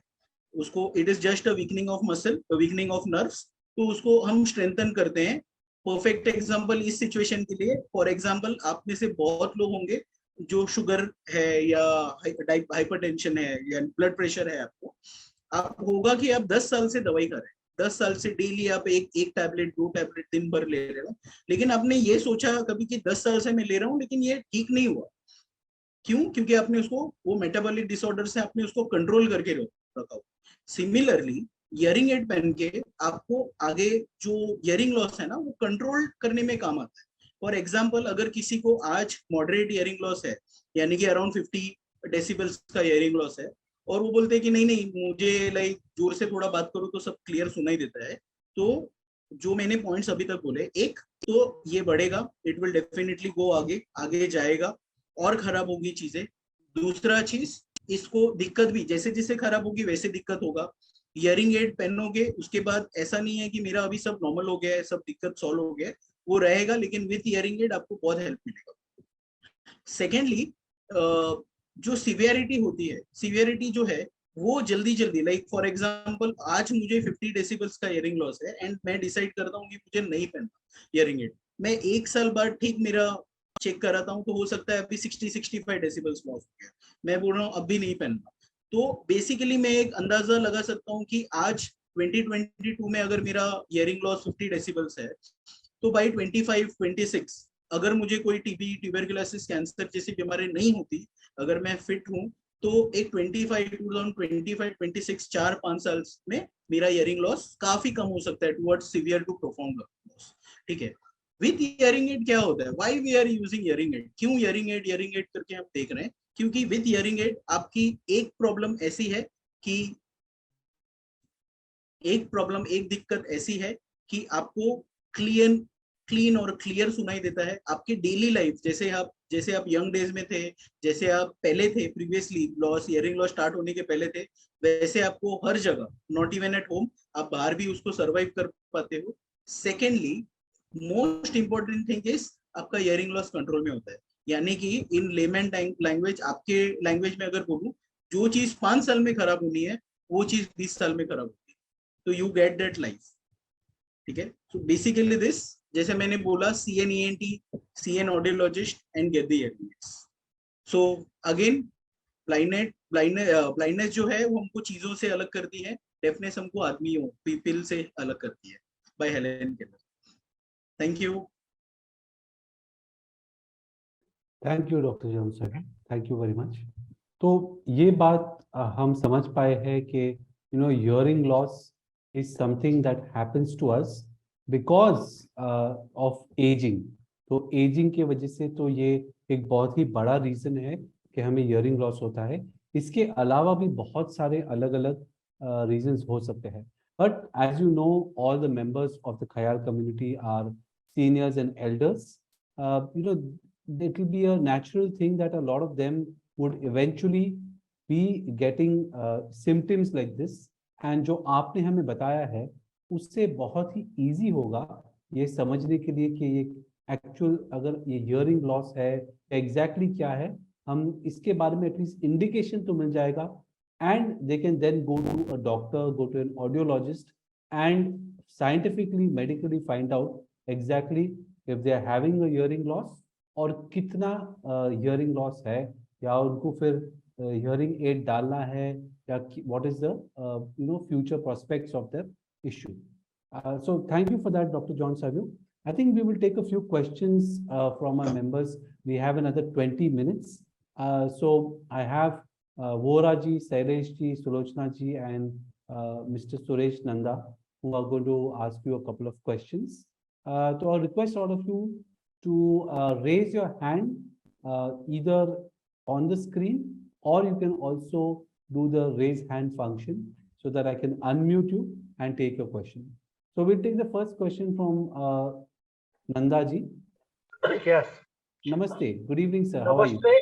उसको it is just a weakening of muscle, weakening of nerves, तो उसको हम स्ट्रेंथन करते हैं। परफेक्ट एग्जांपल इस सिचुएशन के लिए, फॉर एग्जांपल आप में से बहुत लोग होंगे जो शुगर है या हाइपरटेंशन है या ब्लड प्रेशर है आपको, आप होगा कि आप 10 साल से दवाई कर रहे हैं, 10 साल से डेली आप एक टैबलेट 2 टैबलेट दिन भर ले रहे हो, लेकिन आपने ये सोचा कभी कि 10 साल से मैं ले रहा हूँ लेकिन ये ठीक नहीं हुआ। क्यों? क्योंकि आपने उसको, वो मेटाबॉलिक डिसऑर्डर से आपने उसको कंट्रोल करके रखा। सिमिलरली हियरिंग एड पहन के आपको आगे जो हियरिंग लॉस है ना वो कंट्रोल करने में काम आता है। फॉर एग्जांपल अगर किसी को आज मॉडरेट हियरिंग लॉस है, यानी कि अराउंड 50 डेसिबल्स का हियरिंग लॉस है, और वो बोलते हैं कि नहीं नहीं मुझे लाइक जोर से थोड़ा बात करो तो सब क्लियर सुनाई देता है, तो जो मैंने पॉइंट्स अभी तक बोले, एक तो ये बढ़ेगा, इट विल डेफिनेटली गो आगे आगे जाएगा और खराब होगी चीजें। दूसरा चीज, इसको दिक्कत भी जैसे जैसे खराब होगी वैसे दिक्कत होगा। हियरिंग एड पहनोगे उसके बाद ऐसा नहीं है कि मेरा अभी सब नॉर्मल हो गया है, सब दिक्कत सॉल्व हो गया है, वो रहेगा, लेकिन विथ हियरिंग एड आपको बहुत हेल्प मिलेगा। सेकेंडली, जो सिवियरिटी होती है, सिवियरिटी जो है वो जल्दी जल्दी, लाइक फॉर एग्जांपल आज मुझे 50 डेसिबल्स का हियरिंग लॉस है एंड मैं डिसाइड करता हूँ कि मुझे नहीं पहनना हियरिंग एड, मैं एक साल बाद ठीक मेरा चेक कराता हूँ तो हो सकता है अभी 60-65 डेसिबल्स लॉस हो गया, मैं बोल रहा हूँ अब भी नहीं पहनना। तो बेसिकली मैं एक अंदाजा लगा सकता हूँ कि आज 2022 में अगर मेरा हियरिंग लॉस 50 डेसिबल्स है, तो बाई 25-26 अगर मुझे कोई टीबी, ट्यूबरकुलोसिस, कैंसर जैसी बीमारी नहीं होती, अगर मैं फिट हूँ, तो एक 25-26 4-5 साल में मेरा हियरिंग लॉस काफी कम हो सकता है towards severe to profound loss. ठीक है। विथ हियरिंग एड क्या होता है, why we are using hearing aid, क्यों हियरिंग एड करके हम देख रहे हैं, क्योंकि विथ हियरिंग एड आपकी एक प्रॉब्लम ऐसी है कि एक दिक्कत ऐसी है कि आपको क्लीन और क्लियर सुनाई देता है। आपकी डेली लाइफ, जैसे आप यंग डेज में थे, जैसे आप पहले थे प्रीवियसली हियरिंग लॉस स्टार्ट होने के पहले थे, वैसे आपको हर जगह, नॉट इवन एट होम, आप बाहर भी उसको सर्वाइव कर पाते हो। Secondly, most important thing is आपका हियरिंग लॉस कंट्रोल में होता है, यानी कि इन लेमन लैंग्वेज, आपके लैंग्वेज में अगर बोलूं, जो चीज 5 साल में खराब होनी है वो चीज 20 साल में खराब होती है, तो यू गेट दैट लाइफ। ठीक है। सो बेसिकली दिस, जैसे मैंने बोला, CNENT, CN audiologist and get the hearing. So again, blindness जो है वो हमको चीजों से अलग करती है, डेफनेस हमको आदमियों, पीपल से अलग करती है, by Helen Keller. Thank you. Thank you doctor John sir, thank you very much. तो ये बात हम समझ पाए हैं कि hearing loss is something that happens to us because of ageing. तो एजिंग की वजह से तो ये एक बहुत ही बड़ा रीजन है कि हमें हियरिंग लॉस होता है। इसके अलावा भी बहुत सारे अलग अलग रीजंस हो सकते हैं, but as you know all the members of the Khayal community are seniors and elders. it will be a natural thing that a lot of them would eventually be getting symptoms like this, and जो आपने हमें बताया है उससे बहुत ही easy होगा ये समझने के लिए कि ये actual अगर ये hearing loss है exactly क्या है, हम इसके बारे में एटलीस्ट इंडिकेशन तो मिल जाएगा, and they can then go to a doctor, go to an audiologist and scientifically, medically find out exactly if they are having a hearing loss और कितना हियरिंग लॉस है, या उनको फिर हियरिंग एड डालना है, या what is the future prospects of that issue. So thank you for that, Dr. John Savio. I think we will take a few questions from our members. We have another 20 minutes. So I have Vora ji, Sailesh ji, Sulochana ji, and Mr. Suresh Nanda, who are going to ask you a couple of questions. So I'll request all of you to raise your hand either on the screen, or you can also do the raise hand function so that I can unmute you and take your question. So we'll take the first question from Nanda ji. Yes. Namaste. Good evening, sir. How are you? Namaste.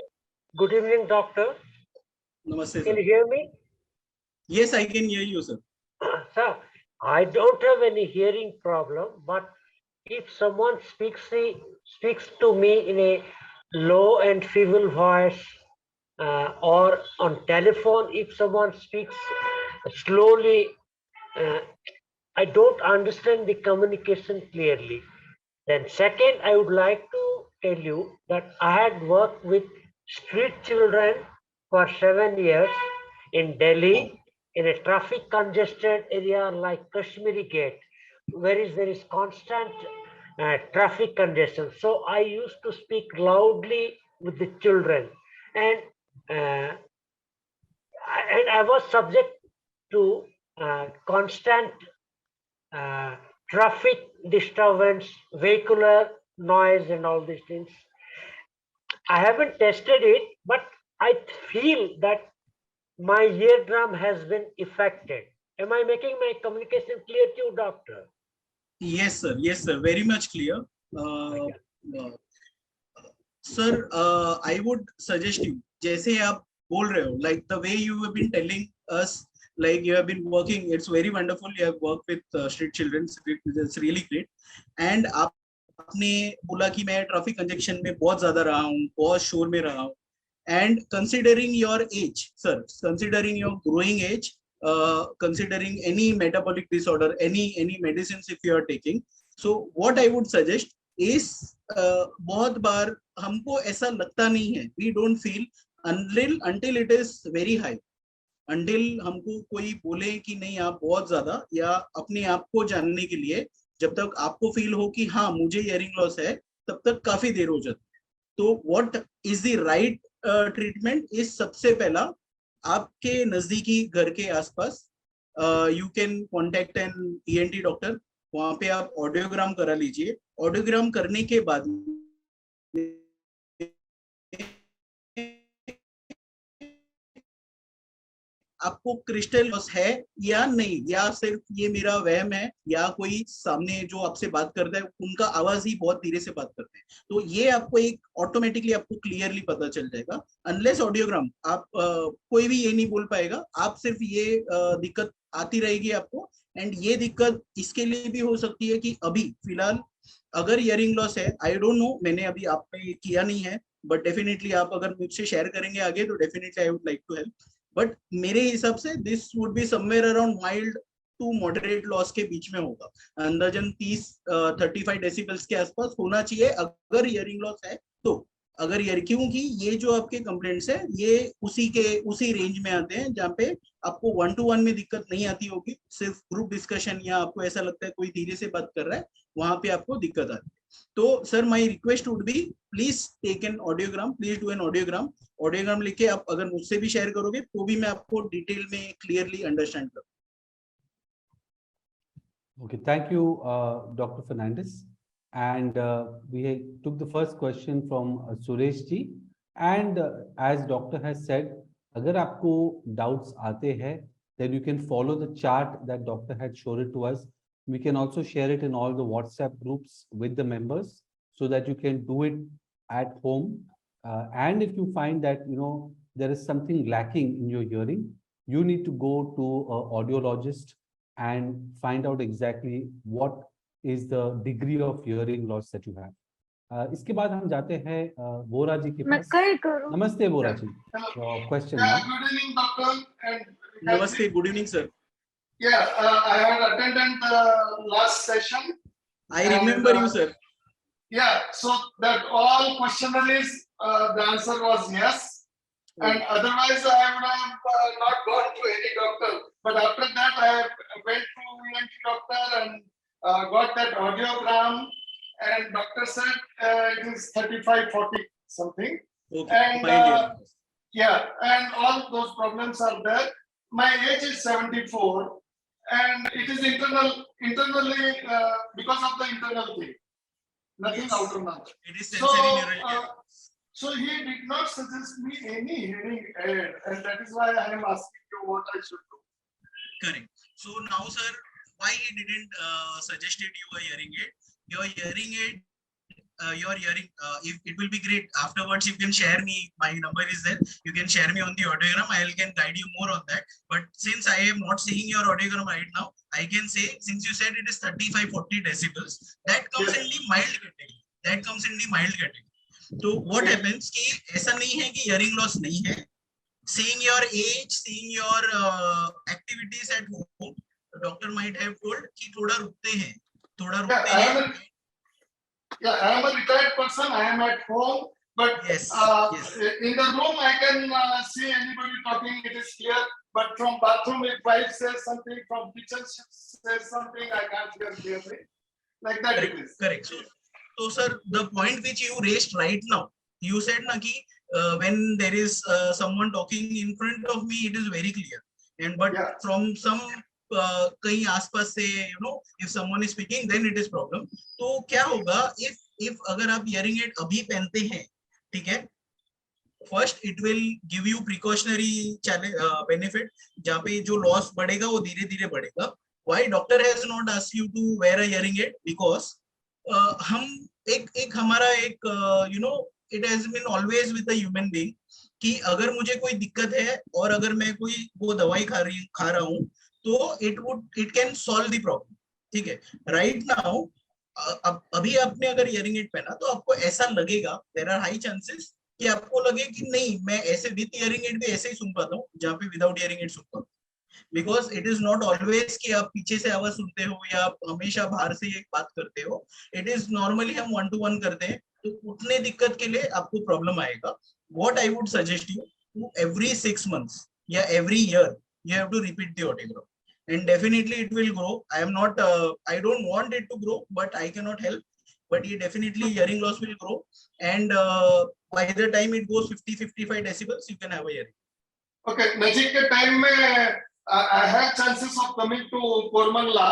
Good evening, doctor. Namaste, Can sir. you hear me? Yes, I can hear you, sir. Sir, I don't have any hearing problem, but if someone speaks to me in a low and feeble voice, or on telephone, if someone speaks slowly, I don't understand the communication clearly. Then second, I would like to tell you that I had worked with street children for 7 years in Delhi in a traffic congested area like Kashmiri Gate, where there is constant traffic congestion. So I used to speak loudly with the children, and uh, I was subject to constant uh, traffic disturbance, vehicular noise, and all these things. I haven't tested it, but I feel that my eardrum has been affected. Am I making my communication clear to you, doctor? Yes, sir. Yes, sir. Very much clear. Sir, I would suggest you, जैसे आप बोल रहे हो, like the way you have been telling us, like you have been working, it's very wonderful. You have worked with street children, it's really great. And आपने बोला कि मैं traffic conjunction में बहुत ज्यादा रहा हूँ, बहुत शोर में रहा हूँ. And considering your age, sir, considering your growing age, considering any metabolic disorder, any medicines if you are taking, so what I would suggest is बहुत बार हमको ऐसा लगता नहीं है, we don't feel until it is very high, until हमको कोई बोले कि नहीं आप बहुत ज्यादा, या अपने आप को जानने के लिए जब तक आपको फील हो कि हाँ मुझे हियरिंग लॉस है, तब तक काफी देर हो जाती है. तो what is the right treatment is, सबसे पहला आपके नजदीकी घर के आसपास you can contact an ENT doctor, वहां पे आप ऑडियोग्राम करा लीजिए. ऑडियोग्राम करने के बाद आपको क्रिस्टल लॉस है या नहीं, या सिर्फ ये मेरा वहम है, या कोई सामने जो आपसे बात करता है उनका आवाज ही बहुत धीरे से बात करते हैं, तो ये आपको एक ऑटोमेटिकली आपको क्लियरली पता चल जाएगा. अनलेस ऑडियोग्राम आप कोई भी ये नहीं बोल पाएगा, आप सिर्फ ये दिक्कत आती रहेगी आपको. एंड ये दिक्कत इसके लिए भी हो सकती है कि अभी फिलहाल अगर हियरिंग लॉस है, आई डोंट नो, मैंने अभी आप पे किया नहीं है, बट डेफिनेटली आप अगर मुझसे शेयर करेंगे आगे तो definitely I would like to help. But मेरे हिसाब से this would be somewhere around mild to moderate loss के बीच में होगा, अंदाजन 30-35 डेसिबल्स के आसपास होना चाहिए अगर हियरिंग लॉस है तो. अगर क्योंकि ये जो आपके कंप्लेंट्स है ये उसी रेंज में आते हैं जहाँ पे आपको 1-to-1 में दिक्कत नहीं आती होगी, सिर्फ ग्रुप डिस्कशन या आपको ऐसा लगता है कोई धीरे से बात कर रहा है, वहां पे आपको दिक्कत आती है. तो sir my request would be, please take an audiogram, please do an audiogram. Audiogram लिखे आप अगर मुझसे भी शेयर करोगे तो भी मैं आपको डिटेल में क्लियरली अंडरस्टैंड करूँ. Okay, thank you, Dr. Fernandez. And we took the first question from Suresh ji. And as doctor has said, अगर आपको doubts आते हैं, then you can follow the chart that doctor had showed it to us. We can also share it in all the WhatsApp groups with the members so that you can do it at home. And if you find that there is something lacking in your hearing, you need to go to an audiologist and find out exactly what is the degree of hearing loss that you have. इसके बाद हम जाते हैं वोरा जी के पास. नमस्ते वोरा जी. Question now. Good evening, doctor. And नमस्ते, good evening sir. Yeah, I had attended the last session. I remember you sir. Yeah, so that all questionnaires, the answer was yes. And otherwise I would have not gone to any doctor. But after that I went to ENT doctor and got that audiogram, and doctor said it is 35-40 something. Okay. And yeah, and all those problems are there. My age is 74, and it is internally because of the internal thing, nothing Yes. outer mouth. It is sensory neural. So he did not suggest me any hearing aid, and that is why I am asking you what I should do. Correct. So now sir, why he didn't suggested you a hearing aid? Your hearing aid, if it will be great afterwards, you can share me, my number is there, you can share me on the audiogram, I can guide you more on that. But since I am not seeing your audiogram right now, I can say, since you said it is 35-40 decibels, that comes in the mild category. So what happens कि ऐसा नहीं है कि hearing loss नहीं है. Seeing your age, seeing your activities at home, doctor might have told कि थोड़ा रुकते हैं, थोड़ा Yeah, रुकते I हैं. am I am a retired person. I am at home, but Yes, yes. in the room I can see anybody talking. It is clear. But from bathroom, if wife says something, from kitchen says something, I can't hear clearly. Like that it is. Correct. So sir, the point which you raised right now, you said na ki when there is someone talking in front of me, it is very clear. And but Yeah. from some कहीं आसपास से, you know, if someone is speaking, then it is problem. तो क्या होगा if अगर आप hearing aid अभी पहनते हैं, ठीक है, first it will give you precautionary benefit, जहाँ पे जो लॉस बढ़ेगा वो धीरे धीरे बढ़ेगा. Why doctor has not asked you to wear a hearing aid? Because हम एक हमारा एक you know it has been always with the human being कि अगर मुझे कोई दिक्कत है और अगर मैं कोई वो दवाई खा रहा हूँ तो it can solve the problem. ठीक है, राइट नाउ अभी आपने अगर हियरिंग एड पहना तो आपको ऐसा लगेगा, देयर आर हाई चांसेस कि आपको लगे कि नहीं मैं ऐसे विद हियरिंग एड भी ऐसे ही सुन पाता हूँ जहाँ पे विदाउट हियरिंग एड सुनता हूँ. Because it is not always कि आप पीछे से आवाज सुनते हो या आप हमेशा बाहर से एक बात करते हो. इट इज नॉर्मली हम 1-to-1 करते हैं, तो उतने दिक्कत के लिए आपको प्रॉब्लम आएगा. What I would suggest you to every 6 months या every year you have to repeat the audiogram, and definitely it will grow. I am not I don't want it to grow, but I cannot help. But ये definitely hearing loss will grow, and by the time it goes 50-55 decibels, you can have a hearing. Okay, नजीक के time में I have chances of coming to Kormangla,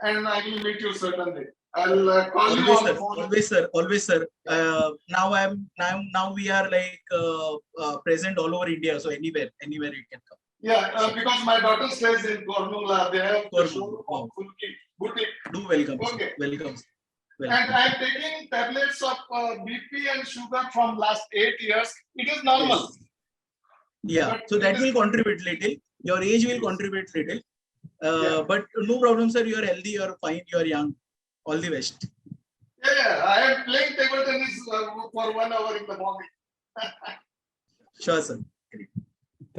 and I will meet you certainly. I'll call you Always on sir, the phone. always sir. Now we are like present all over India, so anywhere you can come. Yeah, because my daughter stays in Kormangla. They have the Kormangla, showroom wow. of Fulki boutique. Do welcome, sir. Okay. Welcome. And I'm taking tablets of BP and sugar from last 8 years. It is normal. Yes. Yeah, But so it that is- will contribute little. Your age will contribute little. Yeah. But no problem, sir. You are healthy, you are fine, you are young. All the best. Yeah, I am playing table tennis for 1 hour in the morning. Sure, sir.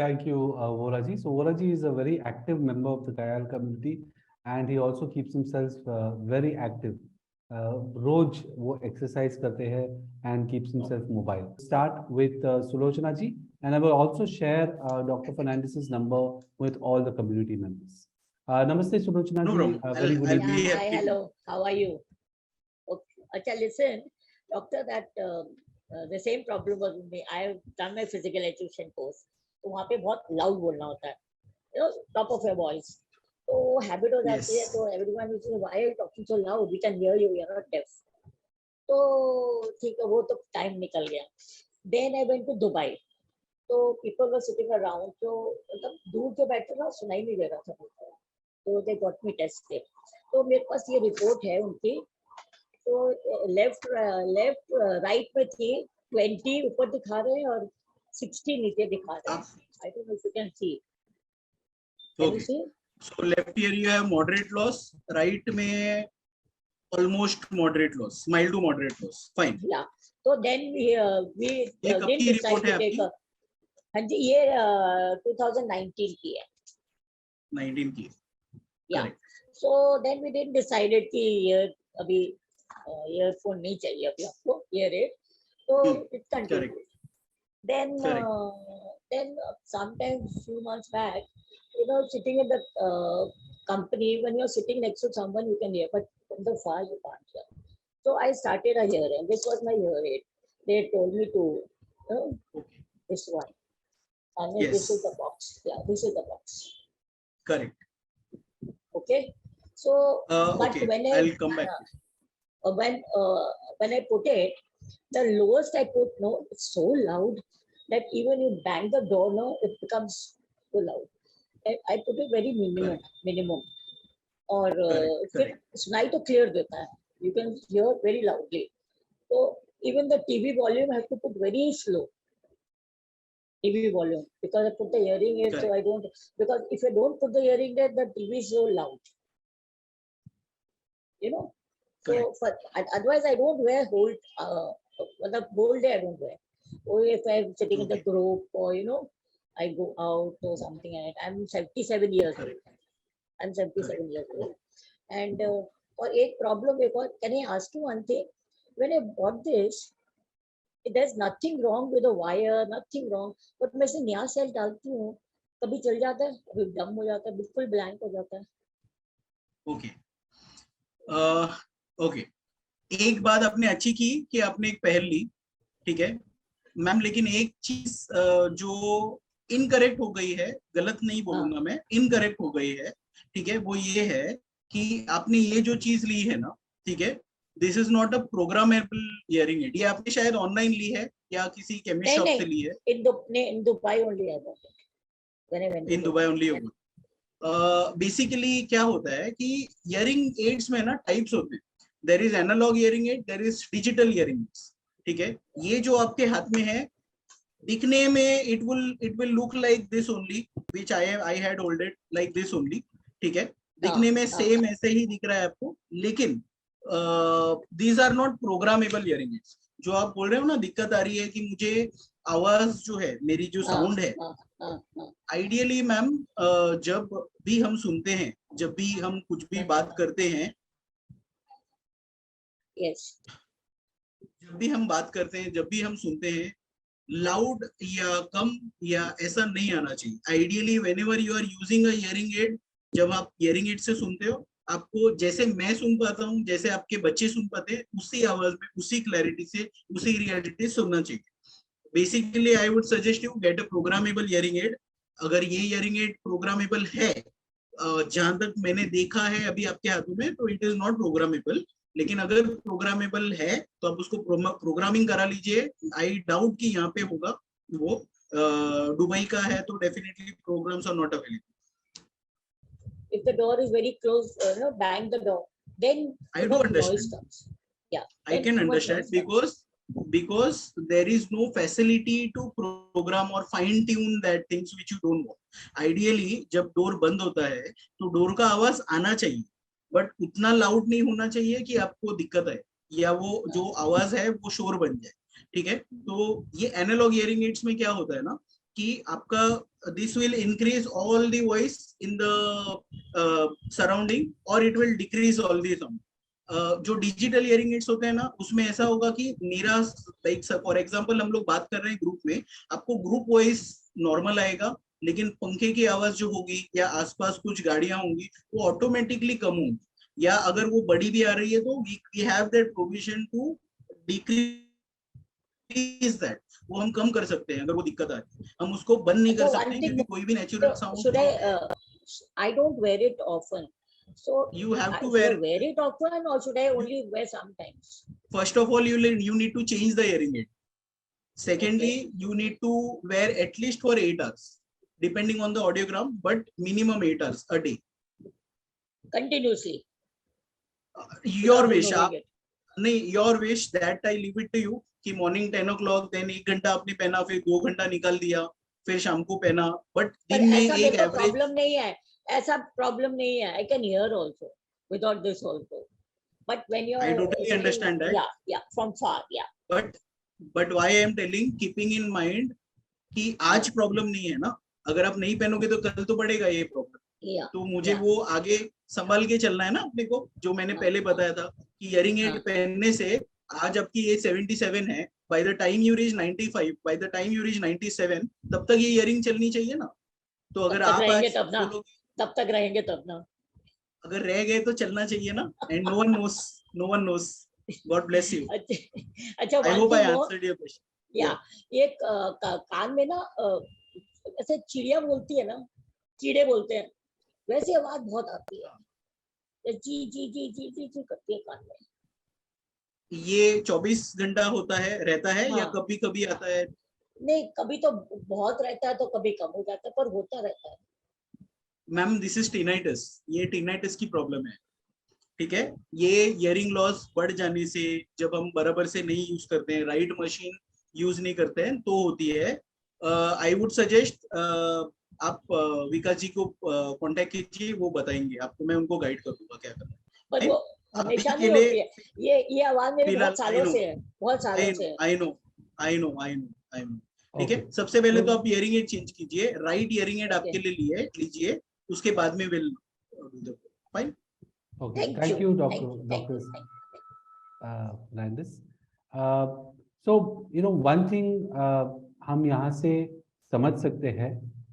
Thank you, Volaji. So Volaji is a very active member of the Kayal community, and he also keeps himself very active. रोज वो exercise करते हैं and keeps himself mobile. Start with Sulochana ji, and I will also share Dr. Fernandez's number with all the community members. Namaste, Sulochana No ji. problem. Very I'll good be evening. Yeah, hi, happy to- hello. How are you? Okay. Acha, listen, doctor, that the same problem was with me. I have done my physical education course. तो वहाँ पे बहुत loud बोलना होता है, you know, top of your voice. तो habit हो जाती है, Yes. तो everyone will say, why are you talking so loud? We can hear you, we are not deaf. तो ठीक है, वो तो time निकल गया. Then I went to Dubai. तो people were sitting around, तो मतलब दूर जो बैठे ना सुनाई नहीं दे रहा था मुझे. तो they got me tested. तो मेरे पास ये रिपोर्ट है उनकी. तो लेफ्ट राइट में थी 20 ऊपर दिखा रहे हैं और 60 नीचे दिखा रहे हैं. I don't know if you can see. Can you Okay. See? So left ear you have moderate loss. Right में almost moderate loss. Mild to moderate loss. Fine. या तो देन वी ये कब डिडंट की डिसाइड report है to take. आपकी? हाँ जी, ये 2019 की है. 19 की. या Correct. So then we didn't decided कि ये अभी ईयरफोन नहीं चाहिए अभी आपको, ईयर एड. तो it continue. Correct. Then Correct. sometimes few months back, you know, sitting in the company, when you're sitting next to someone you can hear, but from the far you can't hear. So I started a hearing. This was my hear aid. They told me to Okay. this one, and then this Yes. is the box. Yeah, this is the box. Correct. Okay. So but Okay. when I'll come back. when I put it, the lowest I put, no, it's so loud that even you bang the door, no, it becomes so loud. I put it very minimum. और Correct, फिर सुनाई तो clear देता है. You can hear very loudly. So even the TV volume I have to put very slow. TV volume, because I put the hearing aid, so I don't, because if I don't put the hearing aid, the TV is so loud. You know. So for otherwise I don't wear whole the whole day I don't wear. Or if I'm sitting in the group or you know I go out or something, and I'm 77 years old. Correct. I'm 77 years old. And और एक problem एक और, can I ask you one thing? When I bought this, there's nothing wrong with the wire, nothing wrong. But मैं से नया cell डालती हूँ, कभी चल जाता है, कभी डम हो जाता है, बिल्कुल ब्लैंक हो जाता है. ओके ओके, एक बात आपने अच्छी की कि आपने एक पहल ली, ठीक है मैम, लेकिन एक चीज जो इनकरेक्ट हो गई है, गलत नहीं बोलूंगा मैं, इनकरेक्ट हो गई है, ठीक है, वो ये है कि आपने ये जो चीज ली है ना, ठीक है, this is not a programmable hearing aid. ये आपने शायद ऑनलाइन ली है या किसी केमिस्ट शॉप से ली है? in Dubai only I bought it. When I went to in Dubai only. Basically क्या होता है कि हियरिंग एड्स में ना टाइप्स होते हैं. There is analogue hearing aid, there is digital hearing aids, ठीक है. ये जो आपके हाथ में है, दिखने में it will look like this only, which I had holded like this only, ठीक है. दिखने में सेम ऐसे ही दिख रहा है आपको, लेकिन these are not programmable hearing aids. जो आप बोल रहे हो ना, दिक्कत आ रही है कि मुझे आवाज जो है, मेरी जो साउंड है, आइडियली मैम जब भी हम सुनते हैं, जब भी हम कुछ भी बात करते हैं, yes, जब भी हम बात करते हैं, जब भी हम सुनते हैं, लाउड या कम या ऐसा नहीं आना चाहिए. Ideally whenever you are using a hearing aid, जब आप हियरिंग एड से सुनते हो, आपको जैसे मैं सुन पाता हूँ, जैसे आपके बच्चे सुन पाते हैं, उसी आवाज में, उसी क्लैरिटी से, उसी रियलिटी से सुनना चाहिए. Basically I would suggest you get a programmable hearing aid. अगर ये हियरिंग एड प्रोग्रामेबल है, जहां तक मैंने देखा है अभी आपके हाथों में, तो इट इज नॉट प्रोग्रामेबल. लेकिन अगर प्रोग्रामेबल है तो आप उसको प्रोग्रामिंग करा लीजिए. आई डाउट कि यहाँ पे होगा वो. दुबई का है तो definitely programs are not available. if the door is very close, bang the door, then I do noise understand. comes. Yeah, I then can too much understand noise comes. because there is no facility to program or fine tune that things which you don't want. Ideally जब door बंद होता है तो door का आवाज आना चाहिए, but उतना लाउड नहीं होना चाहिए कि आपको दिक्कत आए या वो जो आवाज है वो शोर बन जाए, ठीक है. तो ये एनालॉग हियरिंग एड्स में क्या होता है ना कि आपका this will increase all the voice in the surrounding or it will decrease all the sound. जो डिजिटल हियरिंग एड्स होते हैं ना, उसमें ऐसा होगा कि मेरा लाइक फॉर एग्जांपल हम लोग बात कर रहे हैं ग्रुप में, आपको ग्रुप वॉइस नॉर्मल आएगा, लेकिन पंखे की आवाज जो होगी या आसपास कुछ गाड़ियां होंगी वो ऑटोमेटिकली कम होंगी, या अगर वो बड़ी भी आ रही है तो we have that provision to decrease that. वो हम कम कर सकते हैं अगर वो दिक्कत आ रही है. हम उसको बंद नहीं कर सकते क्योंकि कोई भी natural sound. Should I don't wear it often, so You have to should I wear it often or should I only wear sometimes? First of all, you need to change the hearing aid. Secondly, you need to wear at least for 8 hours, depending on the audiogram, but minimum 8 hours a day. Continuously. Your wish. Removing it. नहीं, your wish, that I leave it to you. कि morning 10 o'clock, then 1 घंटा आपने पहना, फिर 2 घंटा निकाल दिया, फिर शाम को पहना, बट दिन में एक एवरेज. प्रॉब्लम नहीं है, ऐसा प्रॉब्लम नहीं है. I can hear also without this also, but when you I totally understand that. Yeah, from far, yeah. But why I am telling, keeping in mind कि आज प्रॉब्लम नहीं है ना, अगर आप नहीं पहनोगे तो कल तो बढ़ेगा ये प्रॉब्लम. तो मुझे वो आगे संभाल के चलना है ना अपने को, जो मैंने पहले बताया था कि हियरिंग एड पहनने से आज आपकी एज 77 है, by the time you reach 95, by the time you reach 97, तब तक ये हियरिंग चलनी चाहिए ना. तो अगर आप आज तब तक रहेंगे तब ना, अगर रह गए तो चलना चाहिए ना. And no one knows. God bless you. अच्छा, I hope I answered your question. या ये कान में ना ऐसे चिड़िया बोलती है ना, कीड़े बोलते हैं, वैसी आवाज बहुत आती है, जी जी जी जी जी जी करती है कान में. ये 24 घंटा होता है, रहता है, या कभी कभी आता है? नहीं, कभी तो बहुत रहता है तो कभी कम हो जाता है, पर होता रहता है. Ma'am this is tinnitus. ये टिनाइटिस की प्रॉब्लम है, ठीक है. ये हियरिंग लॉस बढ़ जाने से, जब हम बराबर से नहीं यूज करते हैं, राइट मशीन यूज नहीं करते हैं, तो होती है. आई वुड सजेस्ट आप विकास जी को कांटेक्ट कीजिए, वो बताएंगे आपको, मैं उनको गाइड कर दूंगा क्या करना है. पर वो हमेशा नहीं होती है. ये आवाज मेरी बहुत सालों से है, बहुत सालों से है. I know. ठीक है, सबसे पहले तो आप हियरिंग एड चेंज कीजिए. राइट हियरिंग एड आपके लिए लीजिए, उसके बाद में will. Fine. Okay, Thank thank you. you, Thank Dr. you. Thank Dr. you. Fernandes. So, you know, one thing हम यहाँ से समझ सकते हैं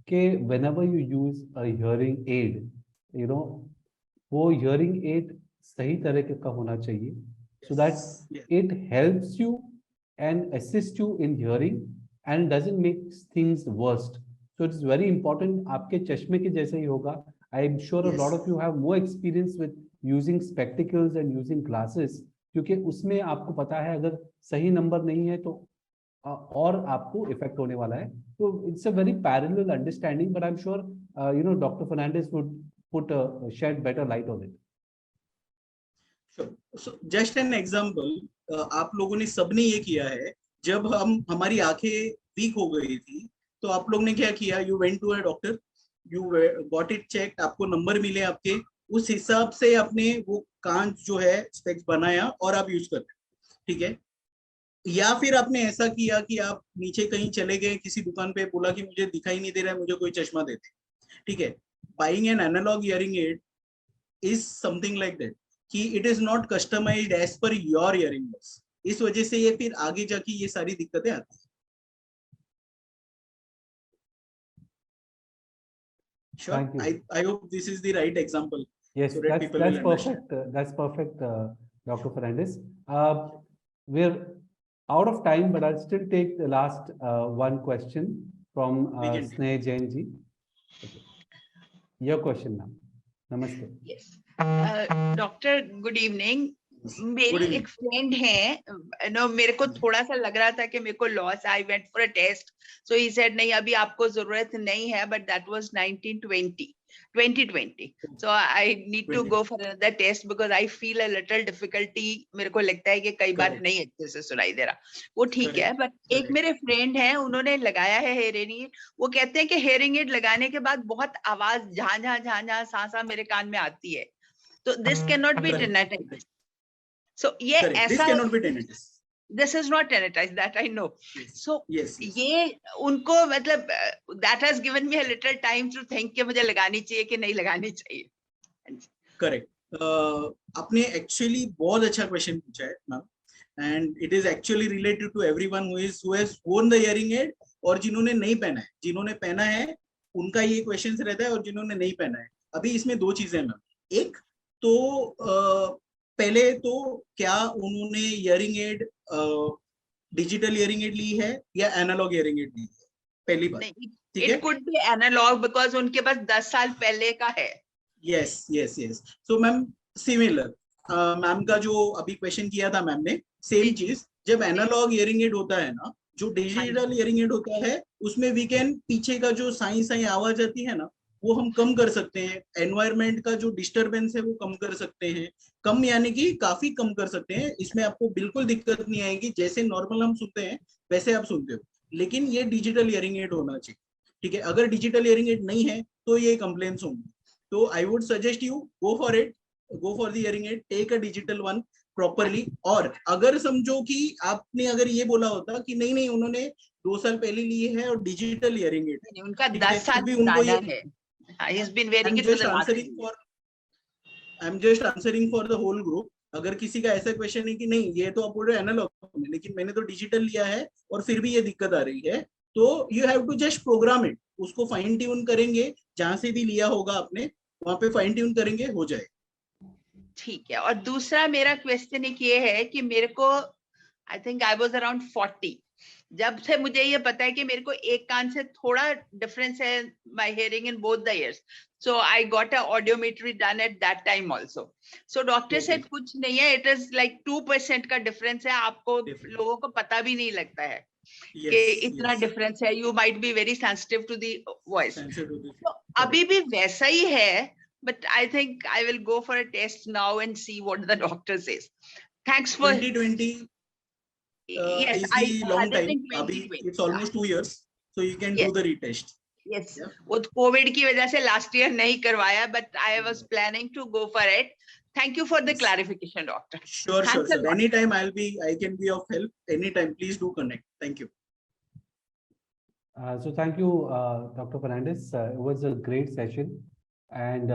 कि whenever you use a hearing aid, you know, वो hearing aid सही तरह का होना चाहिए, so that Yes. it helps you and assists you in hearing and doesn't make things worst. So it's very important. आपके चश्मे के जैसे ही होगा. I'm sure a lot Yes. of you have more experience with using spectacles and using glasses, क्योंकि उसमें आपको पता है अगर सही नंबर नहीं है तो और आपको इफेक्ट होने वाला है. तो it's a very parallel understanding, but I am sure you know Dr. Fernandes would put shed better light on it. Sure. So just an example, आप लोगों ने सबने ये किया है, जब हमारी आंखें वीक हो गई थी तो आप लोग ने क्या किया, you went to a doctor, you got it check, आपको नंबर मिले आपके, उस हिसाब से आपने वो कांच जो है स्पेक्स बनाया और आप यूज करते, ठीक है. या फिर आपने ऐसा किया कि आप नीचे कहीं चले गए किसी दुकान पे, बोला कि मुझे दिखाई नहीं दे रहा है, मुझे कोई चश्मा देते, ठीक है. Buying an analogue hearing aid is something like that, कि it is not customised as per your hearing loss. इस वजह से ये फिर आगे जाके ये सारी दिक्कतें आती हैं. Sure. Thank you. I hope this is the right example. Yes, So that people that's will understand. perfect. That's perfect, Dr. Fernandes. We're out of time, but I'll still take the last one question from We can take. Sneh Jain ji. Okay. Your question, ma'am. Namaste. Yes. Doctor, good evening. Good मेरी evening. एक friend है, no मेरे को थोड़ा सा लग रहा था कि मेरे को loss, I went for a test, so he said नहीं अभी आपको जरूरत नहीं है, but that was 2020, so I need to 20. go for another test because I feel a little difficulty. मेरे को लगता है कि कई बार Correct. नहीं अच्छे से सुनाई दे रहा, वो ठीक है. बट एक Correct. मेरे फ्रेंड है, उन्होंने लगाया है हेयरिंग एड, वो कहते हैं कि हेयरिंग एड लगाने के बाद बहुत आवाज झां सा मेरे कान में आती है, तो this can not be Correct. tinnitus. So ये Correct. This ऐसा, cannot be tinnitus. this is not tinnitus, that I know. Yes. So Yes. Yes. ये उनको मतलब that has given me a little time to think कि मुझे लगानी चाहिए कि नहीं लगानी चाहिए. Correct. आपने एक्चुअली बहुत अच्छा क्वेश्चन पूछा है ma'am, and it is actually related to everyone who has worn the hearing aid, और जिन्होंने नहीं पहना है, जिन्होंने पहना है उनका ये क्वेश्चन रहता है, और जिन्होंने नहीं पहना है. अभी इसमें दो चीजें मैम. एक तो पहले तो क्या उन्होंने hearing aid digital hearing aid ली है या एनालॉग हियरिंग एड ली है, पहली बात. ठीक है. It could be analog because उनके पास 10 साल पहले का है. Yes yes yes. So ma'am similar, ma'am का जो अभी क्वेश्चन किया था मैम ने, सेम चीज. जब एनालॉग हियरिंग एड होता है ना, जो डिजिटल हियरिंग एड होता है, उसमें वी कैन पीछे का जो साई आवाज आती है ना, वो हम कम कर सकते हैं. एनवायरमेंट का जो डिस्टरबेंस है वो कम कर सकते हैं. कम यानी कि काफी कम कर सकते हैं. इसमें आपको बिल्कुल दिक्कत नहीं आएगी, जैसे नॉर्मल हम सुनते हैं वैसे आप सुनते हो. लेकिन ये डिजिटल हियरिंग एड होना चाहिए, ठीक है. अगर डिजिटल हियरिंग एड नहीं है तो ये कंप्लेंट्स होंगी. तो I would suggest you go for it, go for the hearing aid, take a digital one properly. और अगर समझो कि आपने अगर ये बोला होता कि नहीं नहीं उन्होंने 2 साल पहले लिए है और डिजिटल हियरिंग एड, उनका ठीक 10 है, साल फिर भी उनको ये, पुराना है. He has been wearing I'm it for just the last answering for, I'm just answering for the whole group. अगर किसी का ऐसा क्वेश्चन है कि नहीं ये तो आप बोल रहे हो एनालॉग में, लेकिन मैंने तो डिजिटल लिया है और फिर भी ये दिक्कत आ रही है, तो you have to just program it. उसको फाइन ट्यून करेंगे, जहां से भी लिया होगा आपने वहां पे फाइन ट्यून करेंगे, हो जाए. ठीक है. और दूसरा मेरा क्वेश्चन एक ये है कि मेरे को I think I was around 40 जब से मुझे ये पता है कि मेरे को एक कान से थोड़ा डिफरेंस है, my hearing in both the years, so I got a audiometry done at that time also. So doctor said कुछ नहीं है, इट इज लाइक 2% का डिफरेंस है, आपको लोगों को पता भी नहीं लगता है कि इतना डिफरेंस है. You might be very sensitive to the voice. अभी भी वैसा ही है, but I think I will go for a test now and see what the doctor says. Thanks for 2020 yes, is I the long had it time. in Abhi 2020. it's almost 2 years, so you can do Yes. the retest. Yes, Yeah. वो Covid की वजह से last year नहीं करवाया, but I was planning to go for it. Thank you for the Yes. clarification, doctor. Sure, Thanks sure, a sir. lot. Anytime I can be of help. Anytime, please do connect. Thank you. So thank you, Dr. Fernandes. It was a great session. and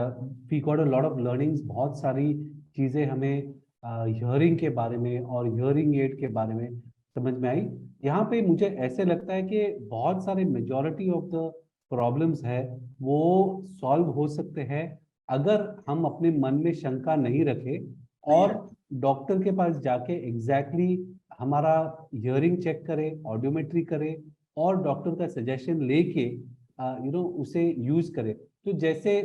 we got a lot of learnings. बहुत सारी चीजें हमें hearing के बारे में और hearing aid के बारे में समझ में आई। यहाँ पे मुझे ऐसे लगता है कि बहुत सारे मेजॉरिटी ऑफ द प्रॉब्लम्स है वो सॉल्व हो सकते हैं अगर हम अपने मन में शंका नहीं रखें और डॉक्टर के पास जाके एग्जैक्टली हमारा हियरिंग चेक करें, ऑडियोमेट्री करें और डॉक्टर का सजेशन लेके उसे यूज करें। तो जैसे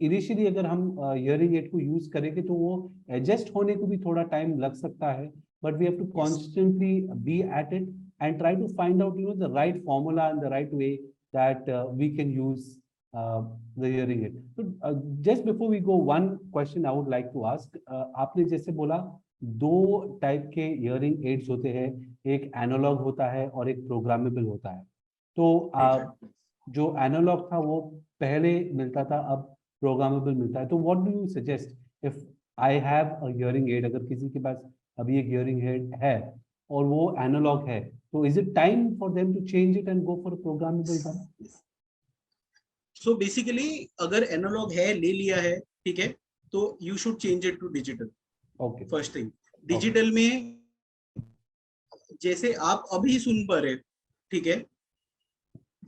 इनिशियली अगर हम हियरिंग एड को यूज करेंगे तो वो एडजस्ट होने को भी थोड़ा टाइम लग सकता है, but we have to constantly be at it and try to find out the right formula and the right way that we can use the hearing aid. So just before we go, one question I would like to ask, आपने जैसे बोला दो type के hearing aids होते हैं, एक analogue होता है और एक प्रोग्रामेबल होता है। तो जो एनालॉग था वो पहले मिलता था, अब प्रोग्रामेबल मिलता है। तो what do you suggest if I have a hearing add, अगर किसी के पास अभी एक हियरिंग एड है और वो एनालॉग है, तो is it time for them to change it and go for programmable one? So basically अगर एनालॉग है, ले लिया है, ठीक है, तो you should change it to digital. Okay, first thing, digital में जैसे आप अभी सुन पा रहे, ठीक है,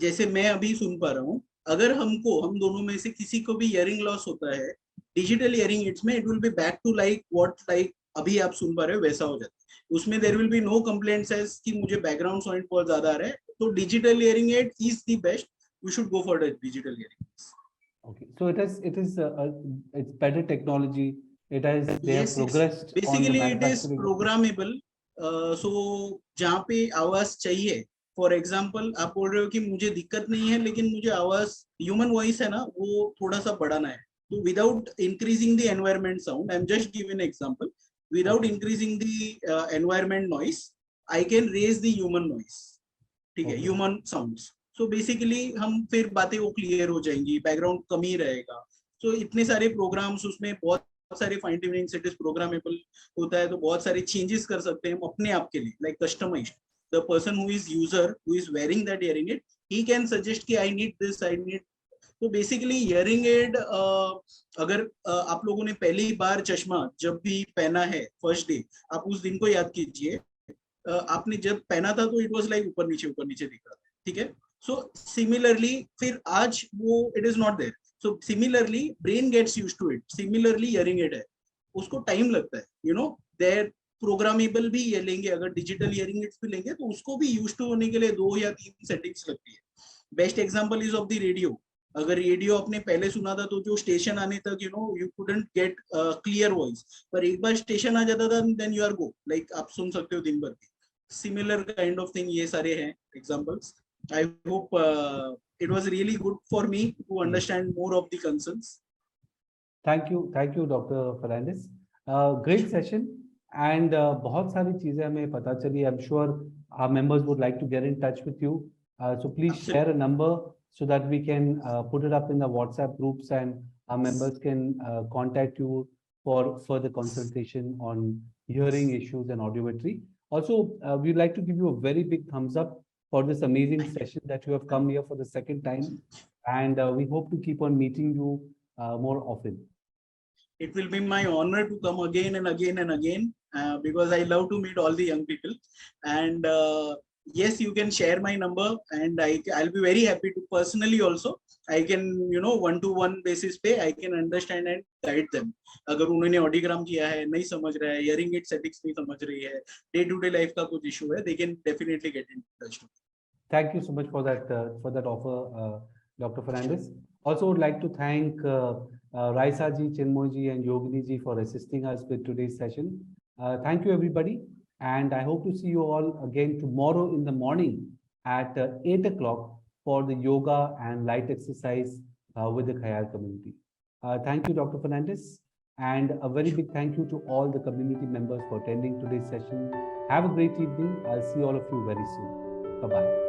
जैसे मैं अभी सुन पा रहा हूँ, अगर हम दोनों में से किसी को भी हियरिंग लॉस होता है, डिजिटल हियरिंग एड्स में it will be back to like अभी आप सुन पा रहे हो वैसा हो जाता है। उसमें there will be no complaints as कि मुझे बैकग्राउंड साउंड बहुत ज्यादा आ रहा है। तो digital hearing aid is the best, we should go for the digital hearing. Okay, so it's better technology. They have progressed on the basically it is manufacturing. Programmable. So जहाँ पे आवाज चाहिए, for example आप बोल रहे हो कि मुझे दिक्कत नहीं है लेकिन मुझे आवाज ह्यूमन वॉइस है ना वो थोड़ा सा बढ़ाना है, तो without increasing the environment sound, I am just giving example, without increasing the environment noise I can raise the human noise, ठीक है, ह्यूमन साउंड्स। सो बेसिकली हम फिर बातें वो क्लियर हो जाएंगी, बैकग्राउंड कम ही रहेगा। सो इतने सारे प्रोग्राम्स, उसमें बहुत सारे फाइन ट्यूनिंग सेट प्रोग्रामेबल होता है, तो बहुत सारे चेंजेस कर सकते हैं हम अपने आप के लिए, like customised. The person who is user, who is wearing that hearing aid, he can suggest कि I need this, I need. तो बेसिकली hearing aid अगर आप लोगों ने पहली बार चश्मा जब भी पहना है फर्स्ट डे, आप उस दिन को याद कीजिए, आपने जब पहना था तो इट वाज लाइक ऊपर नीचे दिख रहा था, ठीक है। सो सिमिलरली फिर आज वो it is not there, so similarly brain gets used to it. Similarly hearing aid है, उसको टाइम लगता है, यू नो, देयर प्रोग्रामेबल भी ये लेंगे, अगर डिजिटल हियरिंग एड्स भी लेंगे तो उसको भी यूज टू होने के लिए 2 या 3 सेटिंग्स लगती है। Best example is of the radio. अगर रेडियो आपने पहले सुना था तो जो स्टेशन आने तक you couldn't get clear voice, पर एक बार स्टेशन आ जाता था then you are go, like आप सुन सकते हो दिन भर भी। सिमिलर काइंड ऑफ थिंग, ये सारे हैं examples. I hope it was really good for me to understand more of the concerns. Thank you Dr. Fernandez. Great session. And बहुत सारी चीजें हमें पता चली. I'm sure our members would like to get in touch with you. So please Absolutely. share a number so that we can put it up in the WhatsApp groups and our members can contact you for further consultation on hearing issues and audiometry. Also, we'd like to give you a very big thumbs up for this amazing session that you have come here for the second time. And we hope to keep on meeting you more often. It will be my honor to come again and again and again because I love to meet all the young people. And yes, you can share my number and I'll be very happy to personally also. I can, you know, one-to-one basis पे I can understand and guide them. अगर उन्होंने audiogram किया है, नहीं समझ रहा है, hearing aid settings नहीं समझ रही है, day-to-day life का कुछ issue है, they can definitely get in touch. Thank you so much for that offer, Dr. Fernandez. Also would like to thank Raisa ji, Chinmoy ji and Yogini ji for assisting us with today's session. Thank you everybody, and I hope to see you all again tomorrow in the morning at 8 o'clock for the yoga and light exercise with the Khayal community. Thank you, Dr. Fernandez, and a very big thank you to all the community members for attending today's session. Have a great evening. I'll see all of you very soon. Bye-bye.